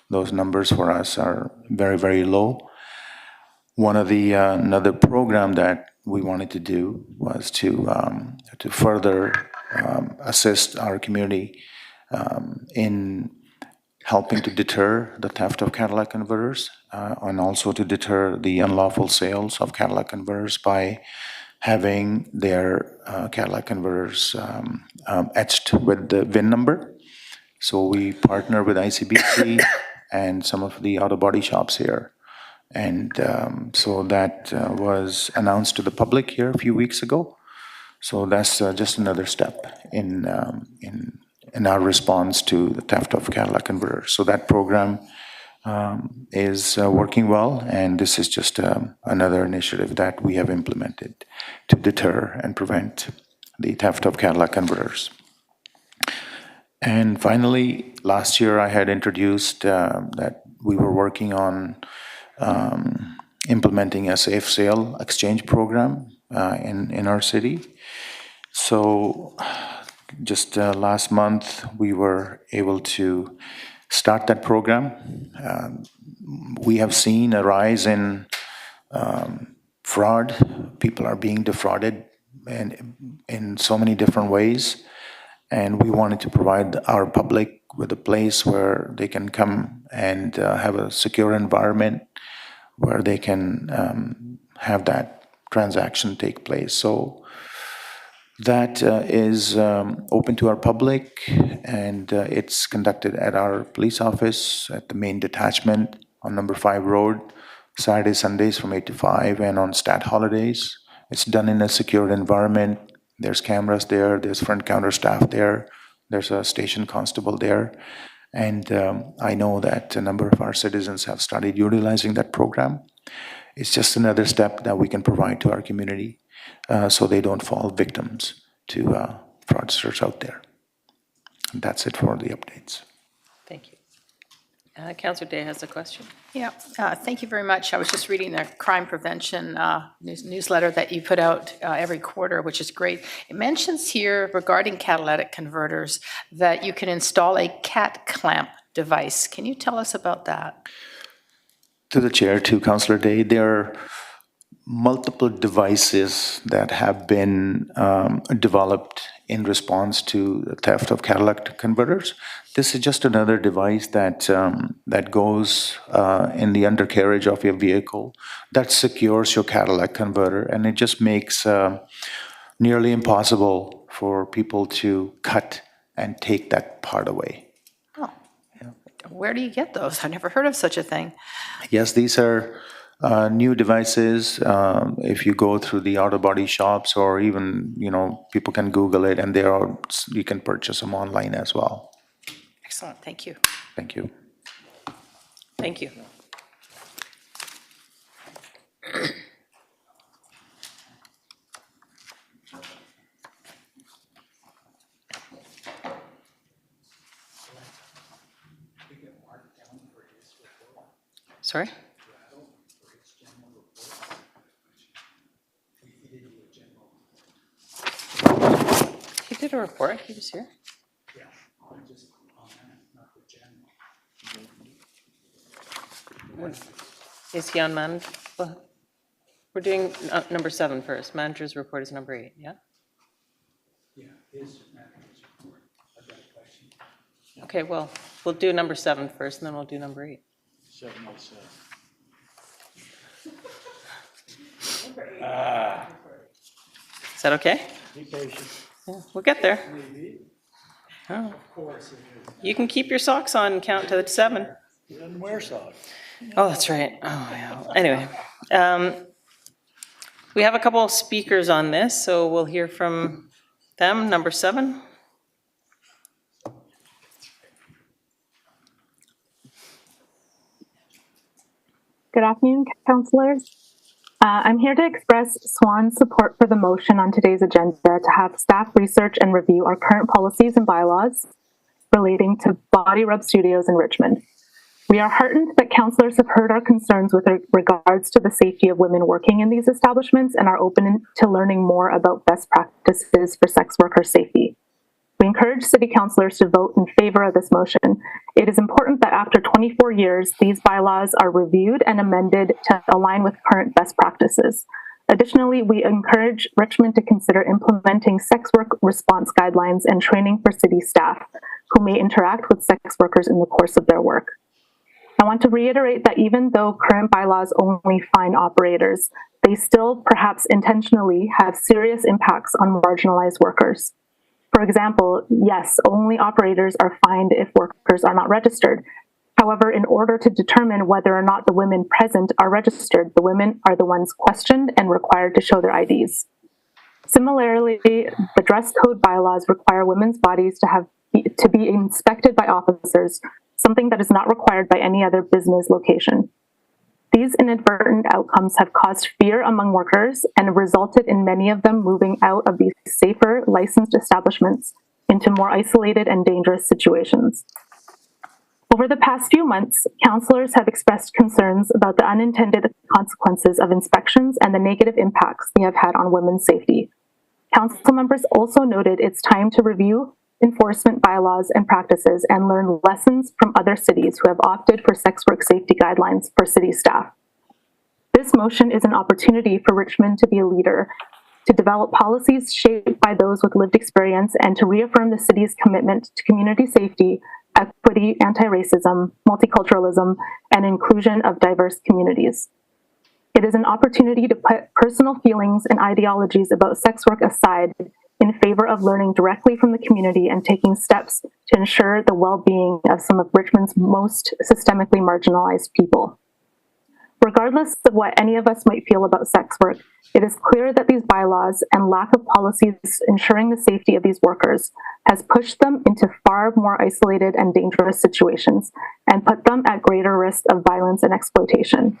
those numbers for us are very, very low. One of the another program that we wanted to do was to further assist our community in helping to deter the theft of Cadillac converters, and also to deter the unlawful sales of Cadillac converters by having their Cadillac converters etched with the VIN number. So we partner with ICBC and some of the auto body shops here. And so that was announced to the public here a few weeks ago. So that's just another step in our response to the theft of Cadillac converters. So that program is working well, and this is just another initiative that we have implemented to deter and prevent the theft of Cadillac converters. And finally, last year I had introduced that we were working on implementing a safe sale exchange program in our city. So just last month, we were able to start that program. We have seen a rise in fraud. People are being defrauded in so many different ways. And we wanted to provide our public with a place where they can come and have a secure environment where they can have that transaction take place. So that is open to our public, and it's conducted at our police office at the main detachment on number 5 Road, Saturdays, Sundays from 8 to 5, and on stat holidays. It's done in a secured environment. There's cameras there, there's front counter staff there, there's a station constable there. And I know that a number of our citizens have started utilizing that program. It's just another step that we can provide to our community so they don't fall victims to fraudsters out there. And that's it for the updates. Thank you. Councillor Day has a question. Yeah, thank you very much. I was just reading the crime prevention newsletter that you put out every quarter, which is great. It mentions here regarding catalytic converters that you can install a cat clamp device. Can you tell us about that? To the chair, to Councillor Day, there are multiple devices that have been developed in response to the theft of catalytic converters. This is just another device that that goes in the undercarriage of your vehicle that secures your catalytic converter, and it just makes nearly impossible for people to cut and take that part away. Oh, where do you get those? I've never heard of such a thing. Yes, these are new devices. If you go through the auto body shops, or even, people can Google it, and you can purchase them online as well. Excellent, thank you. Thank you. Thank you. Sorry? read a report? He was here. Is he on man? We're doing number 7 first. Manager's report is number 8, yeah? Yeah, his manager's report. I've got a question. Okay, well, we'll do number 7 first, and then we'll do number 8. 707. Is that okay? Be patient. Yeah, we'll get there. Oh. You can keep your socks on and count to 7. He doesn't wear socks. Oh, that's right. Oh, yeah. Anyway, we have a couple of speakers on this, so we'll hear from them. Number 7. Good afternoon, councillors. I'm here to express SWAN's support for the motion on today's agenda to have staff research and review our current policies and bylaws relating to body rub studios in Richmond. We are heartened that councillors have heard our concerns with regards to the safety of women working in these establishments and are open to learning more about best practices for sex worker safety. We encourage City councillors to vote in favor of this motion. It is important that after 24 years, these bylaws are reviewed and amended to align with current best practices. Additionally, we encourage Richmond to consider implementing sex work response guidelines and training for city staff who may interact with sex workers in the course of their work. I want to reiterate that even though current bylaws only fine operators, they still perhaps intentionally have serious impacts on marginalized workers. For example, yes, only operators are fined if workers are not registered. However, in order to determine whether or not the women present are registered, the women are the ones questioned and required to show their IDs. Similarly, the dress code bylaws require women's bodies to be inspected by officers, something that is not required by any other business location. These inadvertent outcomes have caused fear among workers and resulted in many of them moving out of these safer, licensed establishments into more isolated and dangerous situations. Over the past few months, councillors have expressed concerns about the unintended consequences of inspections and the negative impacts they have had on women's safety. Council members also noted it's time to review enforcement bylaws and practices and learn lessons from other cities who have opted for sex work safety guidelines for city staff. This motion is an opportunity for Richmond to be a leader, to develop policies shaped by those with lived experience, and to reaffirm the city's commitment to community safety, equity, anti-racism, multiculturalism, and inclusion of diverse communities. It is an opportunity to put personal feelings and ideologies about sex work aside in favor of learning directly from the community and taking steps to ensure the well-being of some of Richmond's most systemically marginalized people. Regardless of what any of us might feel about sex work, it is clear that these bylaws and lack of policies ensuring the safety of these workers has pushed them into far more isolated and dangerous situations and put them at greater risk of violence and exploitation.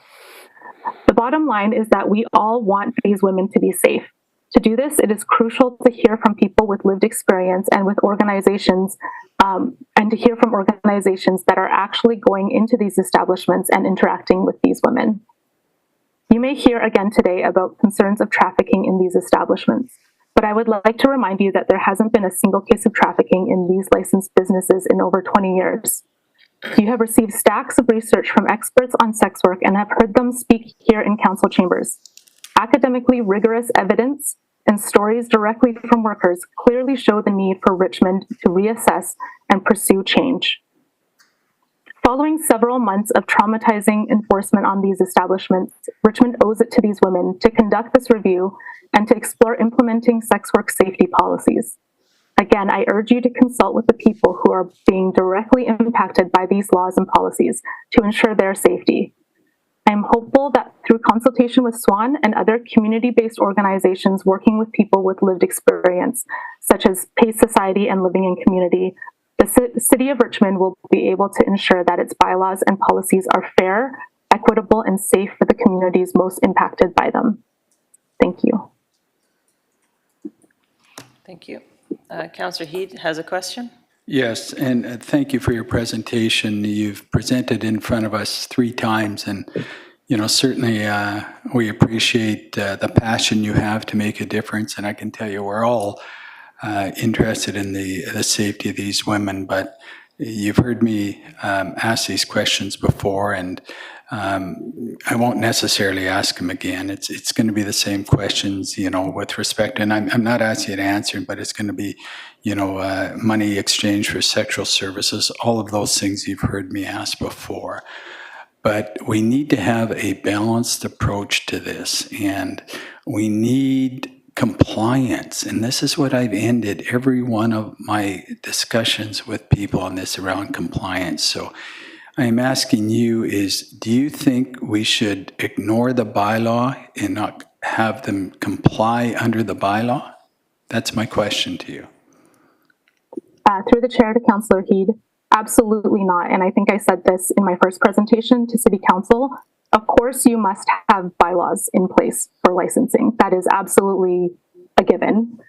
The bottom line is that we all want these women to be safe. To do this, it is crucial to hear from people with lived experience and with organizations, and to hear from organizations that are actually going into these establishments and interacting with these women. You may hear again today about concerns of trafficking in these establishments, but I would like to remind you that there hasn't been a single case of trafficking in these licensed businesses in over 20 years. You have received stacks of research from experts on sex work and have heard them speak here in council chambers. Academically rigorous evidence and stories directly from workers clearly show the need for Richmond to reassess and pursue change. Following several months of traumatizing enforcement on these establishments, Richmond owes it to these women to conduct this review and to explore implementing sex work safety policies. Again, I urge you to consult with the people who are being directly impacted by these laws and policies to ensure their safety. I am hopeful that through consultation with SWAN and other community-based organizations working with people with lived experience, such as Pace Society and Living in Community, the City of Richmond will be able to ensure that its bylaws and policies are fair, equitable, and safe for the communities most impacted by them. Thank you. Thank you. Councillor Heed has a question. Yes, and thank you for your presentation. You've presented in front of us 3 times, and certainly we appreciate the passion you have to make a difference. And I can tell you we're all interested in the safety of these women, but you've heard me ask these questions before, and I won't necessarily ask them again. It's going to be the same questions, with respect, and I'm not asking you to answer, but it's going to be, money exchange for sexual services, all of those things you've heard me ask before. But we need to have a balanced approach to this, and we need compliance. And this is what I've ended every one of my discussions with people on this around compliance. So I'm asking you do you think we should ignore the bylaw and not have them comply under the bylaw? That's my question to you. Through the chair to Councillor Heed, absolutely not. And I think I said this in my first presentation to City Council. Of course, you must have bylaws in place for licensing. That is absolutely a given.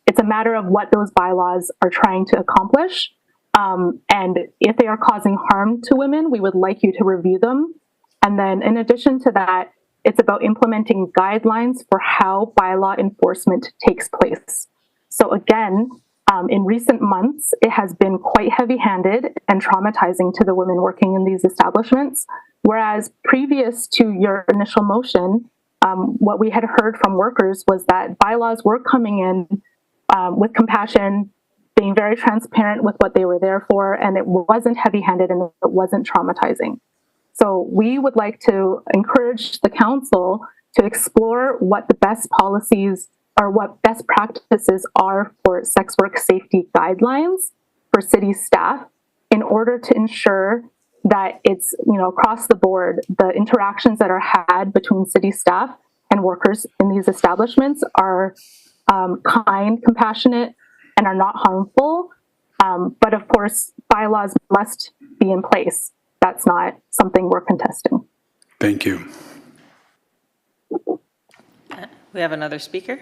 It's a matter of what those bylaws are trying to accomplish. And if they are causing harm to women, we would like you to review them. And then in addition to that, it's about implementing guidelines for how bylaw enforcement takes place. So again, in recent months, it has been quite heavy-handed and traumatizing to the women working in these establishments, whereas previous to your initial motion, what we had heard from workers was that bylaws were coming in with compassion, being very transparent with what they were there for, and it wasn't heavy-handed and it wasn't traumatizing. So we would like to encourage the council to explore what the best policies or what best practices are for sex work safety guidelines for city staff in order to ensure that it's, across the board, the interactions that are had between city staff and workers in these establishments are kind, compassionate, and are not harmful. But of course, bylaws must be in place. That's not something we're contesting. Thank you. We have another speaker.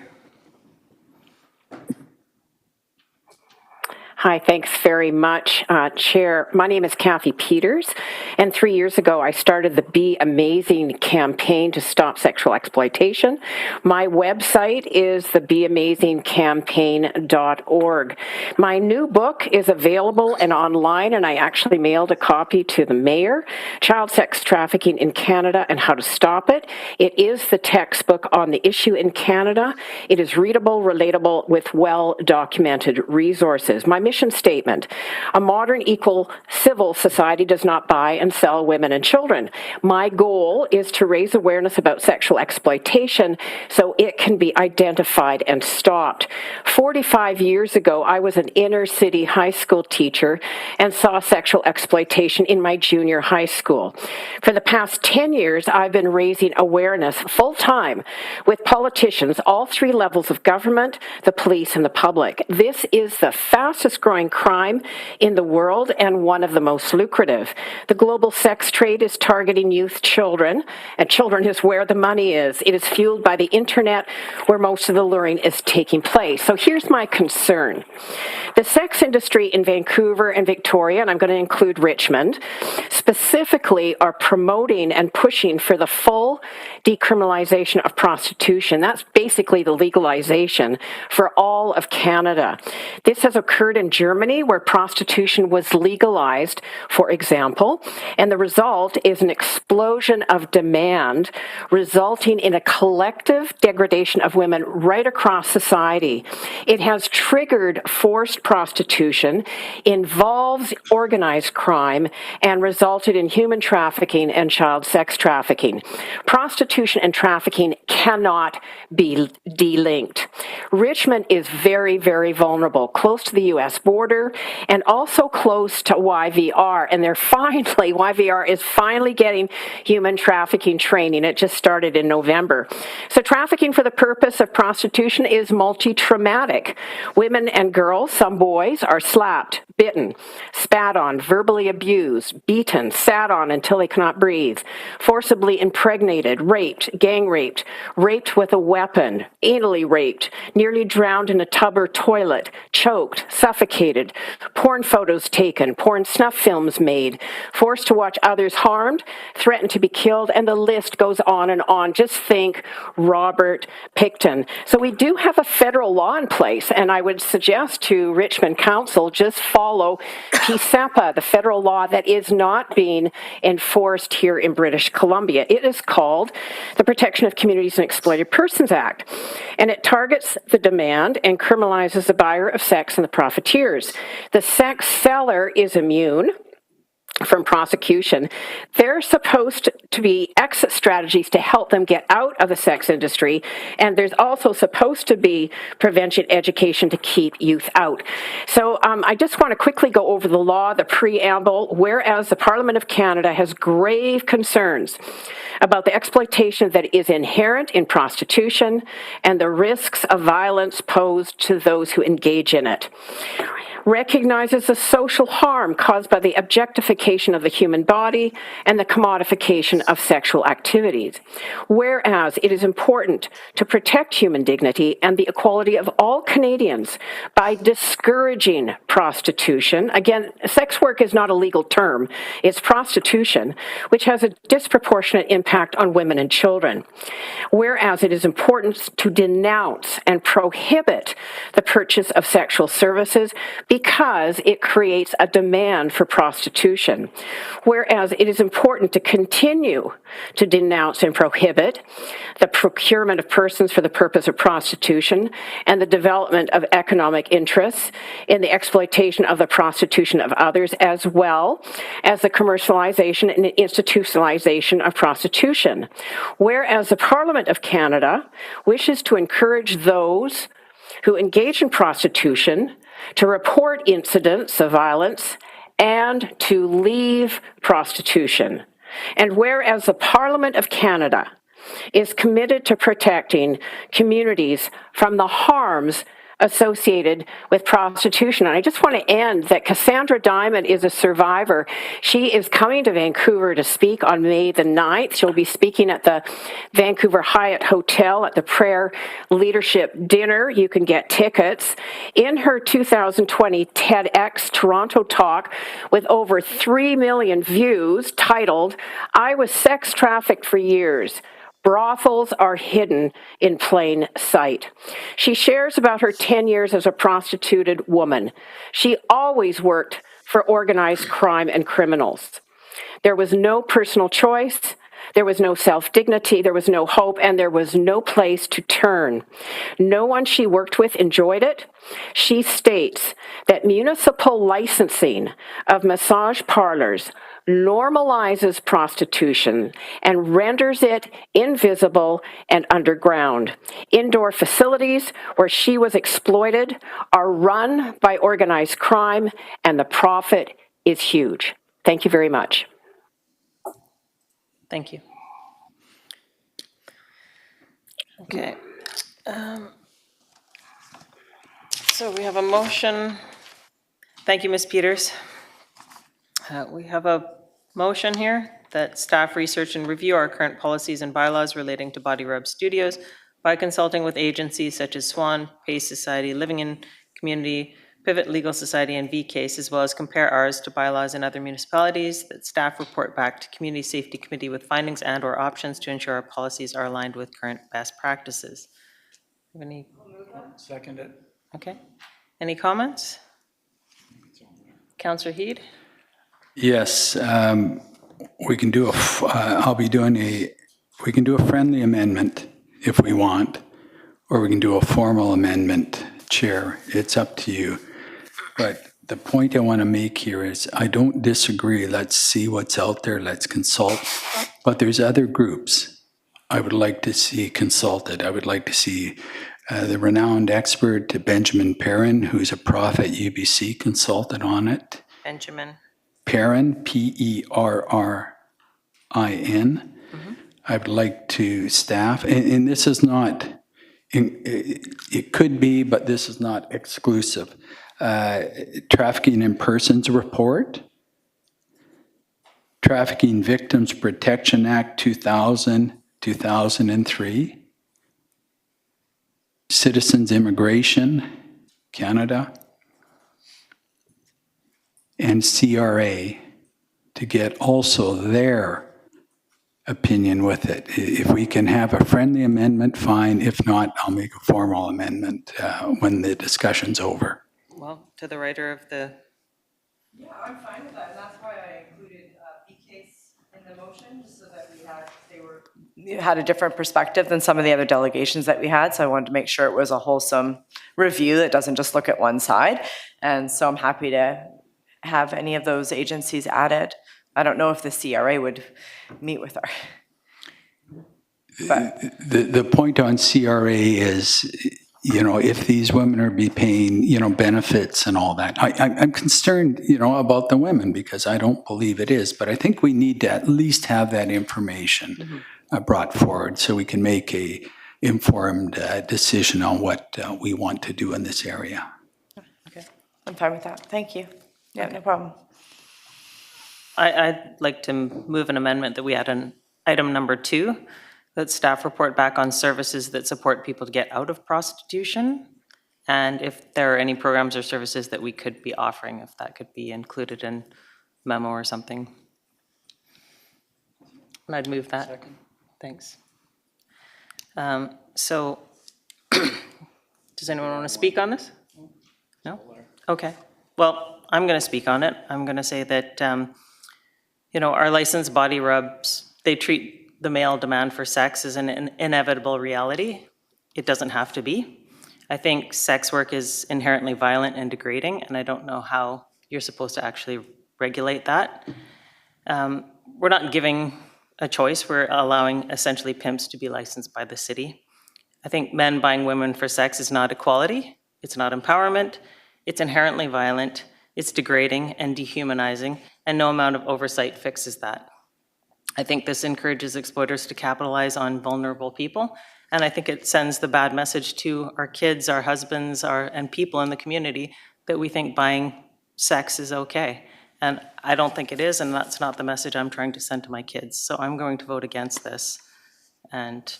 Hi, thanks very much, Chair. My name is Kathy Peters, and 3 years ago I started the Be Amazing campaign to stop sexual exploitation. My website is the beamazingcampaign.org. My new book is available and online, and I actually mailed a copy to the mayor, Child Sex Trafficking in Canada and How to Stop It. It is the textbook on the issue in Canada. It is readable, relatable, with well-documented resources. My mission statement: a modern, equal, civil society does not buy and sell women and children. My goal is to raise awareness about sexual exploitation so it can be identified and stopped. 45 years ago, I was an inner city high school teacher and saw sexual exploitation in my junior high school. For the past 10 years, I've been raising awareness full-time with politicians, all three levels of government, the police, and the public. This is the fastest growing crime in the world and one of the most lucrative. The global sex trade is targeting youth children, and children is where the money is. It is fueled by the internet, where most of the luring is taking place. So here's my concern. The sex industry in Vancouver and Victoria, and I'm going to include Richmond, specifically are promoting and pushing for the full decriminalization of prostitution. That's basically the legalization for all of Canada. This has occurred in Germany, where prostitution was legalized, for example, and the result is an explosion of demand, resulting in a collective degradation of women right across society. It has triggered forced prostitution, involves organized crime, and resulted in human trafficking and child sex trafficking. Prostitution and trafficking cannot be delinked. Richmond is very, very vulnerable, close to the U.S. border and also close to YVR. And YVR is finally getting human trafficking training. It just started in November. So trafficking for the purpose of prostitution is multi-traumatic. Women and girls, some boys, are slapped, bitten, spat on, verbally abused, beaten, sat on until they cannot breathe, forcibly impregnated, raped, gang raped, raped with a weapon, anally raped, nearly drowned in a tub or toilet, choked, suffocated, porn photos taken, porn snuff films made, forced to watch others harmed, threatened to be killed, and the list goes on and on. Just think Robert Pickton. So we do have a federal law in place, and I would suggest to Richmond Council just follow PSEPA, the federal law that is not being enforced here in British Columbia. It is called the Protection of Communities and Exploited Persons Act, and it targets the demand and criminalizes the buyer of sex and the profiteers. The sex seller is immune from prosecution. They're supposed to be exit strategies to help them get out of the sex industry, and there's also supposed to be prevention education to keep youth out. So I just want to quickly go over the law, the preamble. Whereas the Parliament of Canada has grave concerns about the exploitation that is inherent in prostitution and the risks of violence posed to those who engage in it, recognizes the social harm caused by the objectification of the human body and the commodification of sexual activities. Whereas it is important to protect human dignity and the equality of all Canadians by discouraging prostitution. Again, sex work is not a legal term, it's prostitution, which has a disproportionate impact on women and children. Whereas it is important to denounce and prohibit the purchase of sexual services because it creates a demand for prostitution. Whereas it is important to continue to denounce and prohibit the procurement of persons for the purpose of prostitution and the development of economic interests in the exploitation of the prostitution of others, as well as the commercialization and institutionalization of prostitution. Whereas the Parliament of Canada wishes to encourage those who engage in prostitution to report incidents of violence and to leave prostitution. And whereas the Parliament of Canada is committed to protecting communities from the harms associated with prostitution. And I just want to end that Cassandra Diamond is a survivor. She is coming to Vancouver to speak on May the 9th. She'll be speaking at the Vancouver Hyatt Hotel at the Prayer Leadership Dinner. You can get tickets. In her 2020 TEDx Toronto talk with over 3 million views titled, "I was sex trafficked for years. Brothels are hidden in plain sight." She shares about her 10 years as a prostituted woman. She always worked for organized crime and criminals. There was no personal choice, there was no self-dignity, there was no hope, and there was no place to turn. No one she worked with enjoyed it. She states that municipal licensing of massage parlors normalizes prostitution and renders it invisible and underground. Indoor facilities where she was exploited are run by organized crime, and the profit is huge. Thank you very much. Thank you. Okay. So we have a motion. Thank you, Ms. Peters. We have a motion here that staff research and review our current policies and bylaws relating to body rub studios by consulting with agencies such as SWAN, Pace Society, Living in Community, Pivot Legal Society, and VCASE, as well as compare ours to bylaws in other municipalities, that staff report back to Community Safety Committee with findings and or options to ensure our policies are aligned with current best practices. Any? Second it. Okay. Any comments? Councillor Heed? Yes, we can do we can do a friendly amendment if we want, or we can do a formal amendment, Chair. It's up to you. But the point I want to make here is I don't disagree. Let's see what's out there. Let's consult. But there's other groups I would like to see consulted. I would like to see the renowned expert Benjamin Perrin, who's a prof at UBC, consulted on it. Benjamin. Perrin, Perrin. I would like to staff, and this is not, it could be, but this is not exclusive. Trafficking in Persons Report, Trafficking Victims Protection Act 2000, 2003, Citizens Immigration Canada, and CRA to get also their opinion with it. If we can have a friendly amendment, fine. If not, I'll make a formal amendment when the discussion's over. Well, to the writer of the, Yeah, I'm fine with that, and that's why I included BK's in the motion, just so that they had a different perspective than some of the other delegations that we had, so I wanted to make sure it was a wholesome review that doesn't just look at one side, and so I'm happy to have any of those agencies added. I don't know if the CRA would meet with our... But The point on CRA is, if these women are be paying, benefits and all that, I'm concerned, about the women because I don't believe it is, but I think we need to at least have that information brought forward so we can make a informed decision on what we want to do in this area. okay, I'm fine with that. Thank you. Yeah, no problem. I'd like to move an amendment that we add an item number 2, that staff report back on services that support people to get out of prostitution, and if there are any programs or services that we could be offering, if that could be included in memo or something. And I'd move that. Second. Thanks. So, does anyone want to speak on this? No? Okay. Well, I'm going to speak on it. I'm going to say that, our licensed body rubs, they treat the male demand for sex as an inevitable reality. It doesn't have to be. I think sex work is inherently violent and degrading, and I don't know how you're supposed to actually regulate that. We're not giving a choice. We're allowing essentially pimps to be licensed by the city. I think men buying women for sex is not equality. It's not empowerment. It's inherently violent. It's degrading and dehumanizing, and no amount of oversight fixes that. I think this encourages exploiters to capitalize on vulnerable people, and I think it sends the bad message to our kids, our husbands, and people in the community that we think buying sex is okay. And I don't think it is, and that's not the message I'm trying to send to my kids. So I'm going to vote against this. And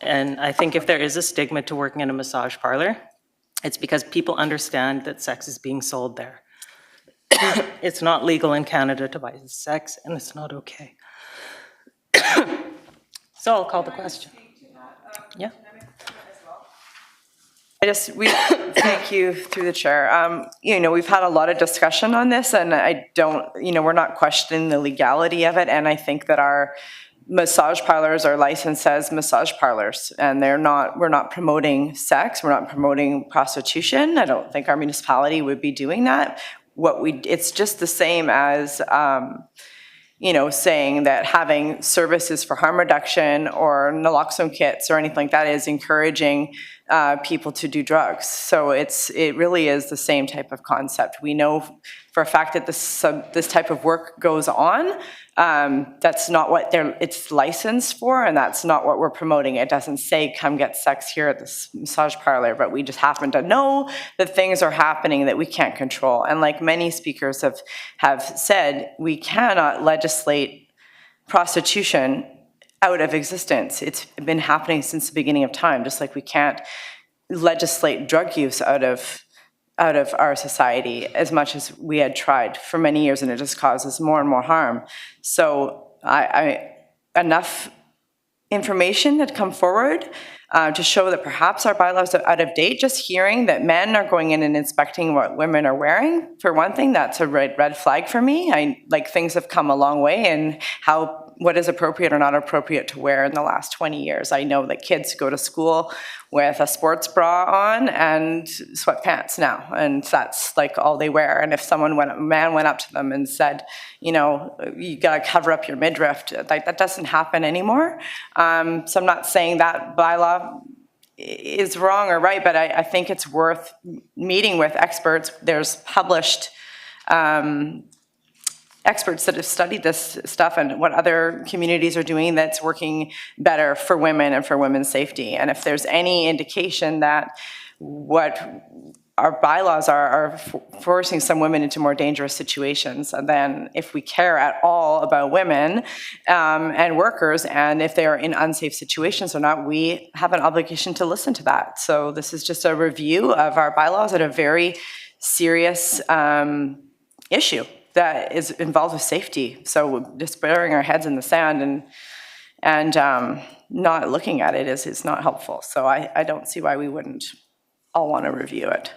I think if there is a stigma to working in a massage parlor, it's because people understand that sex is being sold there. It's not legal in Canada to buy sex, and it's not okay. So I'll call the question. Yeah. Thank you through the chair. We've had a lot of discussion on this, and we're not questioning the legality of it, and I think that our massage parlors are licensed as massage parlors, and we're not promoting sex, we're not promoting prostitution. I don't think our municipality would be doing that. It's just the same as saying that having services for harm reduction or naloxone kits or anything like that is encouraging people to do drugs. So it really is the same type of concept. We know for a fact that this type of work goes on. That's not what it's licensed for, and that's not what we're promoting. It doesn't say come get sex here at this massage parlor, but we just happen to know that things are happening that we can't control. And like many speakers have said, we cannot legislate prostitution out of existence. It's been happening since the beginning of time, just like we can't legislate drug use out of our society as much as we had tried for many years, and it just causes more and more harm. So enough information had come forward to show that perhaps our bylaws are out of date. Just hearing that men are going in and inspecting what women are wearing, for one thing, that's a red flag for me. Things have come a long way in what is appropriate or not appropriate to wear in the last 20 years. I know that kids go to school with a sports bra on and sweatpants now, and that's like all they wear. And if a man went up to them and said, you gotta cover up your midriff, that doesn't happen anymore. So I'm not saying that bylaw is wrong or right, but I think it's worth meeting with experts. There's published experts that have studied this stuff and what other communities are doing that's working better for women and for women's safety. And if there's any indication that what our bylaws are forcing some women into more dangerous situations. And then if we care at all about women and workers, and if they are in unsafe situations or not, we have an obligation to listen to that. So this is just a review of our bylaws at a very serious issue that is involved with safety. So just burying our heads in the sand and not looking at it is not helpful. So I don't see why we wouldn't all want to review it.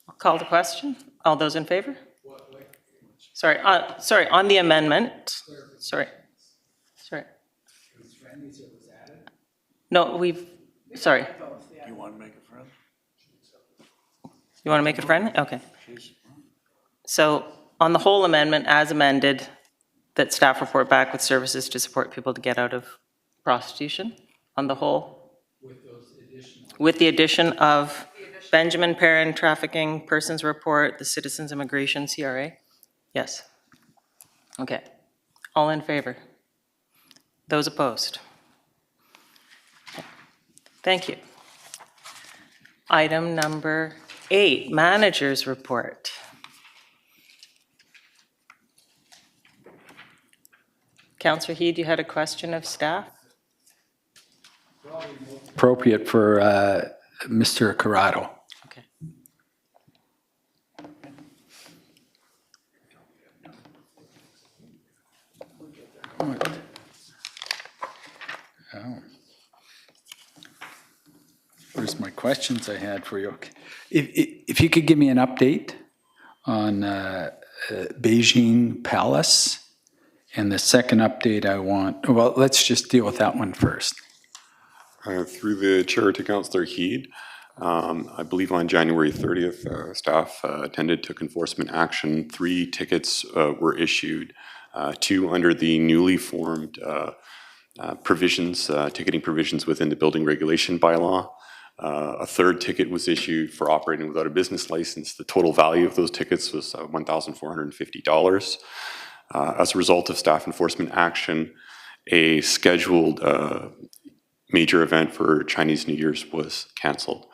I'll call the question. All those in favor? Sorry, on the amendment. Sorry. No, sorry. You want to make a friend? You want to make it friendly? Okay. So on the whole amendment as amended, that staff report back with services to support people to get out of prostitution on the whole? With the addition of Benjamin Perrin Trafficking Persons Report, the Citizens Immigration CRA? Yes. Okay. All in favor? Those opposed? Thank you. Item number 8, Manager's Report. Councillor Heed, you had a question of staff? Appropriate for Mr. Corrado. Okay. Oh. Where's my questions I had for you? Okay. If you could give me an update on Beijing Palace, and the second update I want, well, let's just deal with that one first. Through the chair to Councillor Heed, I believe on January 30th, staff attended, took enforcement action. 3 tickets were issued, 2 under the newly formed provisions, ticketing provisions within the building regulation bylaw. A 3rd ticket was issued for operating without a business license. The total value of those tickets was $1,450. As a result of staff enforcement action, a scheduled major event for Chinese New Year's was canceled.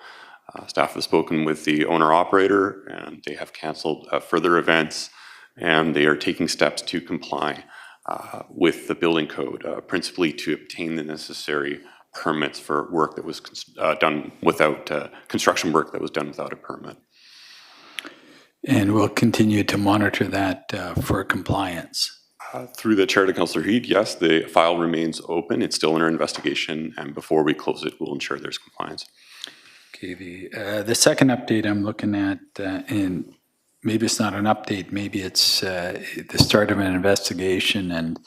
Staff has spoken with the owner-operator, and they have canceled further events, and they are taking steps to comply with the building code, principally to obtain the necessary permits for work that was done without, construction work that was done without a permit. And we'll continue to monitor that for compliance. Through the chair to Councillor Heed, yes, the file remains open. It's still under investigation, and before we close it, we'll ensure there's compliance. Okay, the second update I'm looking at, and maybe it's not an update, maybe it's the start of an investigation, and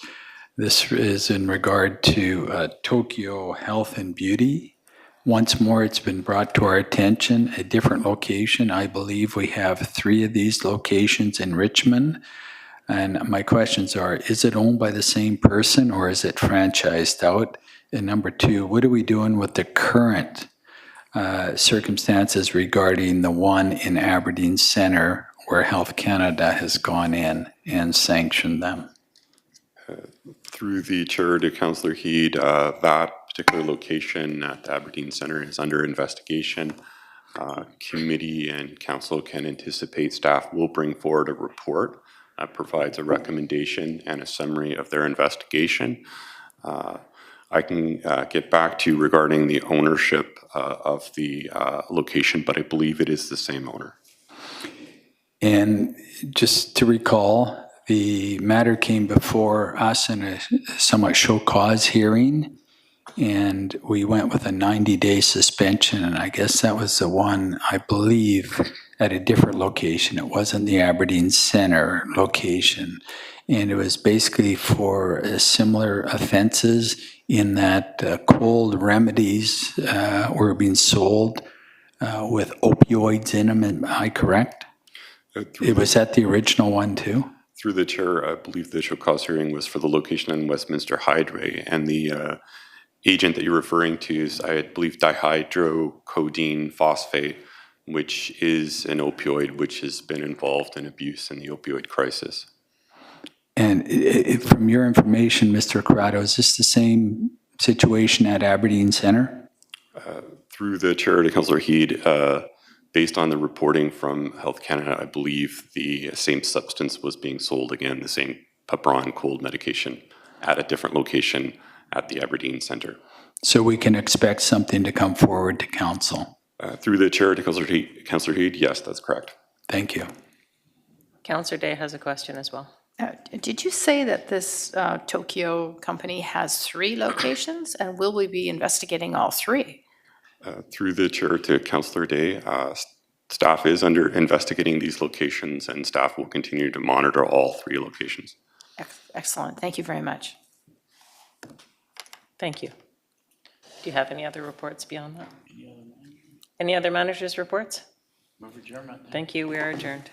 this is in regard to Tokyo Health and Beauty. Once more, it's been brought to our attention, a different location. I believe we have 3 of these locations in Richmond. And my questions are, is it owned by the same person or is it franchised out? And number 2, what are we doing with the current circumstances regarding the one in Aberdeen Centre where Health Canada has gone in and sanctioned them? Through the chair to Councillor Heed, that particular location at the Aberdeen Centre is under investigation. Committee and council can anticipate staff will bring forward a report that provides a recommendation and a summary of their investigation. I can get back to you regarding the ownership of the location, but I believe it is the same owner. And just to recall, the matter came before us in a somewhat show cause hearing, and we went with a 90-day suspension, and I guess that was the one, I believe, at a different location. It wasn't the Aberdeen Centre location, and it was basically for similar offenses in that cold remedies were being sold with opioids in them. Am I correct? It was at the original one too? Through the chair, I believe the show cause hearing was for the location in Westminster Hydray, and the agent that you're referring to is, I believe, dihydrocodeine phosphate, which is an opioid which has been involved in abuse in the opioid crisis. And from your information, Mr. Corrado, is this the same situation at Aberdeen Centre? Through the chair to Councillor Heed, Based on the reporting from Health Canada, I believe the same substance was being sold again, the same Pepron cold medication, at a different location at the Aberdeen Centre. So we can expect something to come forward to council. Through the chair to Councillor Heed, yes, that's correct. Thank you. Councillor Day has a question as well. Did you say that this Tokyo company has 3 locations, and will we be investigating all 3? Through the chair to Councillor Day, staff is investigating these locations, and staff will continue to monitor all 3 locations. Excellent. Thank you very much. Thank you. Do you have any other reports beyond that? Any other managers' reports? Thank you. We are adjourned.